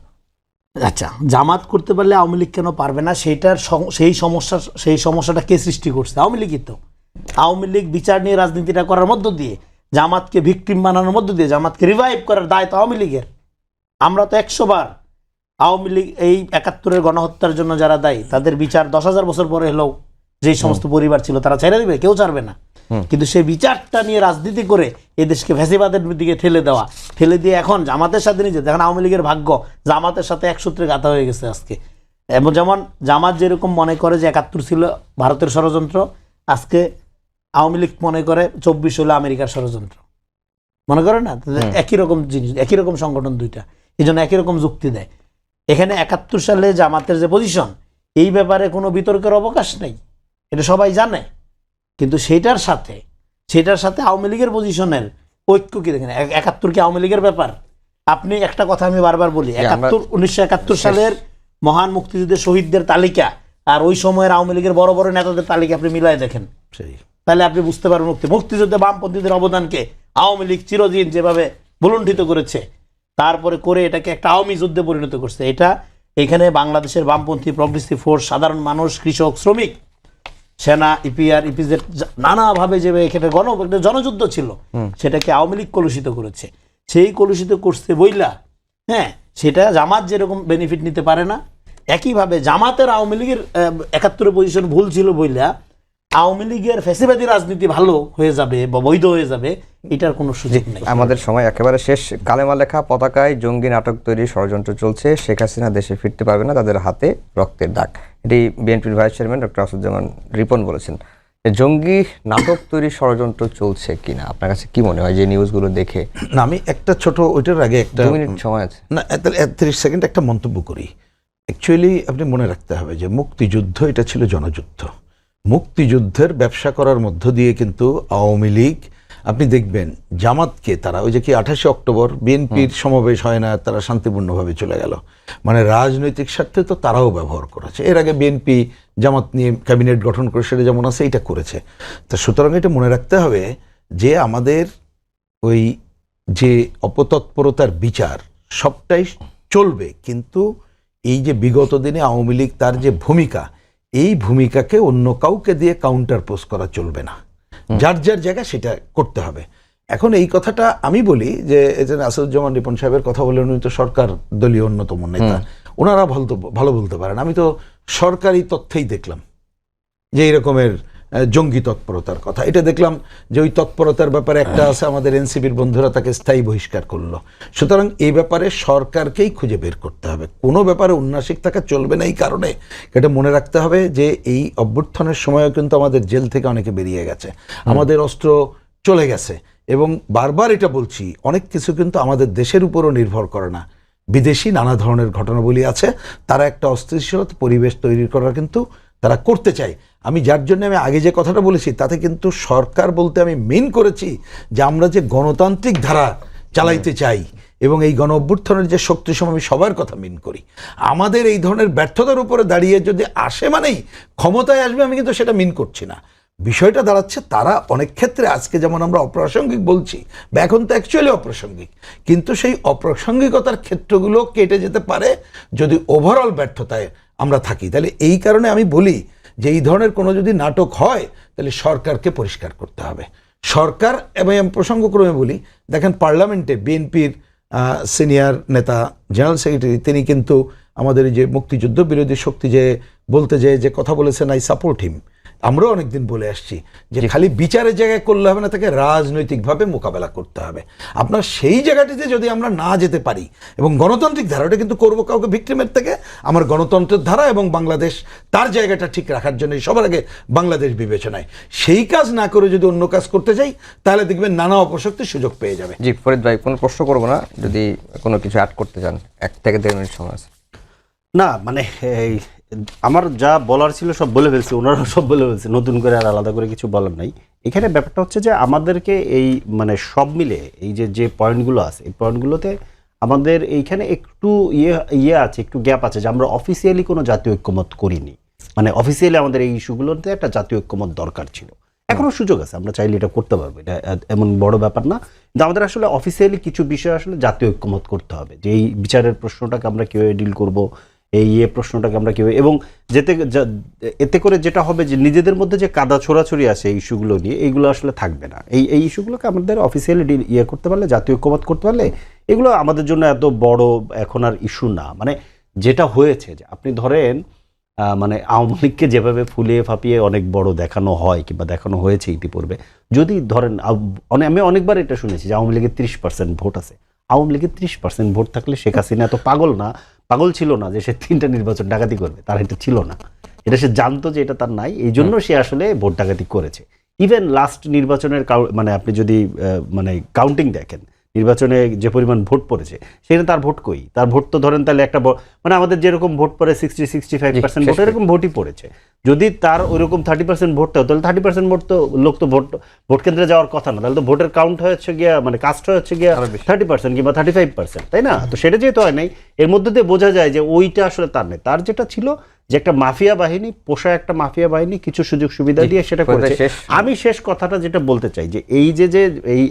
আচ্ছা, জামাত করতে পারলে আওয়ামী লীগ কেন পারবে না, সেই সমস্যাটা কে সৃষ্টি করছে? আওয়ামী লীগই তো। আওয়ামী লীগ বিচার নিয়ে রাজনীতিটা করার মধ্য দিয়ে, জামাতকে ভিকটিম বানানোর মধ্য দিয়ে জামাতকে রিভাইভ করার দায় তো আওয়ামী লীগের। আমরা তো 100 বার আওয়ামী লীগ এই ৭১-এর গণহত্যার জন্য যারা দায়ী তাদের বিচার 10,000 বছর পরে হলেও যে সমস্ত পরিবার ছিল তারা ছেড়ে দিবে, কেউ ছাড়বে না। কিন্তু সেই বিচারটা নিয়ে রাজনীতি করে এই দেশকে ফ্যাসিবাদের দিকে ঠেলে দিয়ে এখন জামাতের সাথে নিজে দেখেন আওয়ামী লীগের ভাগ্য জামাতের সাথে এক সূত্রে গাঁথা হয়ে গেছে আজকে। এবং যেমন জামাত যেরকম মনে করে যে ৭১ ছিল ভারতের ষড়যন্ত্র, আজকে আওয়ামী লীগ মনে করে 24 হলো আমেরিকার ষড়যন্ত্র, মনে করে না? একই রকম জিনিস, একই রকম সংগঠন দুইটা, এই জন্য একই রকম যুক্তি দেয়। এখানে ৭১ সালে জামাতের যে পজিশন, এই ব্যাপারে কোনো বিতর্কের অবকাশ নেই, এটা সবাই জানে। কিন্তু সেটার সাথে আওয়ামী লীগের পজিশনের ঐক্য কি দেখেন? ৭১ কি আওয়ামী লীগের ব্যাপার? আপনি একটা কথা আমি বারবার বলি, 1971 সালের মহান মুক্তিযুদ্ধের শহীদদের তালিকা আর ওই সময়ের আওয়ামী লীগের বড় বড় নেতাদের তালিকা আপনি মিলাই দেখেন, তাহলে আপনি বুঝতে পারবেন মুক্তিযুদ্ধে বামপন্থীদের অবদানকে আওয়ামী লীগ চিরদিন যেভাবে ভুলুণ্ঠিত করেছে, তারপরে করে এটাকে একটা আওয়ামী যুদ্ধে পরিণত করছে। এটা এখানে বাংলাদেশের বামপন্থী প্রগ্রেসিভ ফোর্স, সাধারণ মানুষ, কৃষক, শ্রমিক, সেনা, ইপিআর, ইপিজেড নানাভাবে যে এখানে জনযুদ্ধ ছিল, সেটাকে আওয়ামী লীগ কলুষিত করেছে। সেই কলুষিত করছে বইলা, হ্যাঁ, সেটা জামাত যেরকম বেনিফিট নিতে পারে না, একইভাবে জামাতের আওয়ামী লীগের ৭১ পজিশন ভুল ছিল বইলা আওয়ামী লীগের ফ্যাসিবাদী রাজনীতি ভালো হয়ে যাবে বা বৈধ হয়ে যাবে, এটার কোনো সুযোগ নেই। আমাদের সময় একেবারে শেষ। কালেমা লেখা পতাকায় জঙ্গি নাটক তৈরির ষড়যন্ত্র চলছে, শেখ হাসিনা দেশে ফিরতে পারবে না, তাদের হাতে রক্তের দাগ। এটি বিএনপির vice chairman doctor Asaduzzaman Ripon বলেছেন। জঙ্গি নাটক তৈরির ষড়যন্ত্র চলছে কিনা আপনার কাছে কি মনে হয় যে নিউজগুলো দেখে? না, আমি একটা ছোট ওইটার আগে একটা 2 মিনিট সময় আছে না, 30 সেকেন্ড একটা মন্তব্য করি। অ্যাকচুয়ালি আপনি মনে রাখতে হবে যে মুক্তিযুদ্ধ এটা ছিল জনযুদ্ধ। মুক্তিযুদ্ধের ব্যবসা করার মধ্য দিয়ে কিন্তু আওয়ামী লীগ, আপনি দেখবেন জামাতকে তারা ওই যে কি 28 অক্টোবর বিএনপির সমাবেশ হয় না, তারা শান্তিপূর্ণভাবে চলে গেল, মানে রাজনৈতিক স্বার্থে তো তারাও ব্যবহার করেছে। এর আগে বিএনপি জামাত নিয়ে ক্যাবিনেট গঠন করে সেটা যেমন আছে এইটা করেছে। তা সুতরাং এটা মনে রাখতে হবে যে আমাদের ওই যে অপতৎপরতার বিচার সবটাই চলবে, কিন্তু এই যে বিগত দিনে আওয়ামী লীগ তার যে ভূমিকা, এই ভূমিকাকে অন্য কাউকে দিয়ে কাউন্টার পোজ করা চলবে না, যার যার জায়গা সেটা করতে হবে। এখন এই কথাটা আমি বলি যে আসাদুজ্জামান রিপন সাহেবের কথা বলে, উনি তো সরকার দলীয় অন্যতম নেতা, ওনারা ভালো বলতে পারেন। আমি তো সরকারি তথ্যেই দেখলাম যে এই রকমের জঙ্গি তৎপরতার কথা। এটা দেখলাম যে ওই তৎপরতার ব্যাপারে একটা আছে, আমাদের এনসিপির বন্ধুরা তাকে স্থায়ী বহিষ্কার করলো। সুতরাং এই ব্যাপারে সরকারকেই খুঁজে বের করতে হবে, কোনো ব্যাপারে উন্নাসিক থাকা চলবে না। এই কারণে এটা মনে রাখতে হবে যে এই অভ্যুত্থানের সময়ও কিন্তু আমাদের জেল থেকে অনেকে বেরিয়ে গেছে, আমাদের অস্ত্র চলে গেছে, এবং বারবার এটা বলছি, অনেক কিছু কিন্তু আমাদের দেশের উপরও নির্ভর করে না, বিদেশি নানা ধরনের ঘটনাবলী আছে, তারা একটা অস্থিতিশীল পরিবেশ তৈরি করার কিন্তু তারা করতে চায়। আমি যার জন্য আমি আগে যে কথাটা বলেছি তাতে কিন্তু সরকার বলতে আমি মেন করেছি যে আমরা যে গণতান্ত্রিক ধারা চালাইতে চাই এবং এই গণ অভ্যুত্থানের যে শক্তি সম, আমি সবার কথা মেন করি। আমাদের এই ধরনের ব্যর্থতার উপরে দাঁড়িয়ে যদি আসে মানেই ক্ষমতায় আসবে, আমি কিন্তু সেটা মেন করছি না। বিষয়টা দাঁড়াচ্ছে তারা অনেক ক্ষেত্রে আজকে যেমন আমরা অপ্রাসঙ্গিক বলছি, বা এখন তো অ্যাকচুয়ালি অপ্রাসঙ্গিক, কিন্তু সেই অপ্রাসঙ্গিকতার ক্ষেত্রগুলো কেটে যেতে পারে যদি ওভারঅল ব্যর্থতায় আমরা থাকি। তাহলে এই কারণে আমি বলি যে এই ধরনের কোনো যদি নাটক হয় তাহলে সরকারকে পরিষ্কার করতে হবে। সরকার, এবং আমি প্রসঙ্গক্রমে বলি, দেখেন পার্লামেন্টে বিএনপির সিনিয়র নেতা জেনারেল সেক্রেটারি তিনি কিন্তু আমাদের এই যে মুক্তিযুদ্ধ বিরোধী শক্তি যে বলতে যে কথা বলেছেন, আই সাপোর্ট হিম। আমরাও অনেকদিন বলে আসছি যে খালি বিচারের জায়গায় করলে হবে না, তাকে রাজনৈতিকভাবে মোকাবেলা করতে হবে। আপনার সেই জায়গাটিতে যদি আমরা না যেতে পারি এবং গণতান্ত্রিক ধারাটা কিন্তু করবো কাউকে ভিক্টিমের থেকে, আমার গণতন্ত্রের ধারা এবং বাংলাদেশ তার জায়গাটা ঠিক রাখার জন্য সবার আগে বাংলাদেশ বিবেচনায়, সেই কাজ না করে যদি অন্য কাজ করতে যাই তাহলে দেখবেন নানা অপশক্তির সুযোগ পেয়ে যাবে। জি ফরিদ ভাই, কোনো প্রশ্ন করবো না, যদি কোনো কিছু অ্যাড করতে চান 1 থেকে 1.5 মিনিট সময় আছে। না মানে এই আমার যা বলার ছিল সব বলে ফেলছি, ওনারা সব বলে ফেলছে, নতুন করে আর আলাদা করে কিছু বলার নাই। এখানে ব্যাপারটা হচ্ছে যে আমাদেরকে এই মানে সব মিলে এই যে পয়েন্টগুলো আছে, এই পয়েন্টগুলোতে আমাদের এইখানে একটু ইয়ে আছে, একটু গ্যাপ আছে যে আমরা অফিসিয়ালি কোনো জাতীয় ঐক্যমত করিনি। মানে অফিসিয়ালি আমাদের এই ইস্যুগুলোতে একটা জাতীয় ঐক্যমত দরকার ছিল, এখনো সুযোগ আছে, আমরা চাইলে এটা করতে পারবো, এটা এমন বড় ব্যাপার না। কিন্তু আমাদের আসলে অফিসিয়ালি কিছু বিষয় আসলে জাতীয় ঐক্যমত করতে হবে, যে এই বিচারের প্রশ্নটাকে আমরা কীভাবে ডিল করবো, এই প্রশ্নটাকে আমরা কীভাবে, এবং এতে করে যেটা হবে যে নিজেদের মধ্যে যে কাদা ছোড়াছড়ি আছে এই ইস্যুগুলো নিয়ে, এইগুলো আসলে থাকবে না। এই ইস্যুগুলোকে আমাদের অফিসিয়ালি করতে পারলে, জাতীয় ঐক্যমত করতে পারলে, এগুলো আমাদের জন্য এত বড় এখন আর ইস্যু না। মানে যেটা হয়েছে যে আপনি ধরেন মানে আওয়ামী লীগকে যেভাবে ফুলিয়ে ফাঁপিয়ে অনেক বড় দেখানো হয় কিংবা দেখানো হয়েছে ইতিপূর্বে, যদি ধরেন আমি অনেকবার এটা শুনেছি যে আওয়ামী লীগের 30% ভোট আছে। আওয়ামী লীগের 30% ভোট থাকলে শেখ হাসিনা এত পাগল ছিল না যে সে 3টা নির্বাচন ডাকাতি করবে, তার এটা ছিল না, এটা সে জানতো যে এটা তার নাই, এই জন্য সে আসলে ভোট ডাকাতি করেছে। ইভেন লাস্ট নির্বাচনের মানে আপনি যদি মানে কাউন্টিং দেখেন, নির্বাচনে যে পরিমাণ ভোট পড়েছে সেখানে তার ভোট কই, তার ভোট তো ধরেন তাহলে একটা মানে আমাদের যেরকম ভোট পড়ে 60-65% ভোট, এরকম ভোটই পড়েছে। যদি তার ওইরকম 30% ভোটটা তাহলে 30% ভোট তো লোক তো ভোট কেন্দ্রে যাওয়ার কথা না, তাহলে তো ভোটের কাউন্ট হচ্ছে গিয়া মানে কাস্ট হচ্ছে গিয়া 30% কিংবা 35%, তাই না? তো সেটা যেহেতু হয় নাই, এর মধ্যে দিয়ে বোঝা যায় যে ওইটা আসলে তার নেই। তার যেটা ছিল যে একটা মাফিয়া বাহিনী, পোষা একটা মাফিয়া বাহিনী, কিছু সুযোগ সুবিধা দিয়ে সেটা করেছে। আমি শেষ কথাটা যেটা বলতে চাই যে এই যে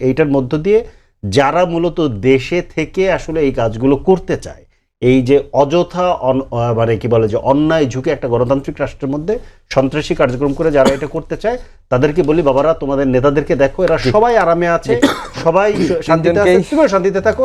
এইটার মধ্য দিয়ে যারা মূলত দেশে থেকে আসলে এই কাজগুলো করতে চায়, এই যে অযথা মানে কি বলে যে অন্যায় ঝুঁকে একটা গণতান্ত্রিক রাষ্ট্রের মধ্যে সন্ত্রাসী কার্যক্রম করে যারা এটা করতে চায়, তাদেরকে বলি বাবারা তোমাদের নেতাদেরকে দেখো, এরা সবাই আরামে আছে, সবাই শান্তিতে আছে, তুমিও শান্তিতে থাকো।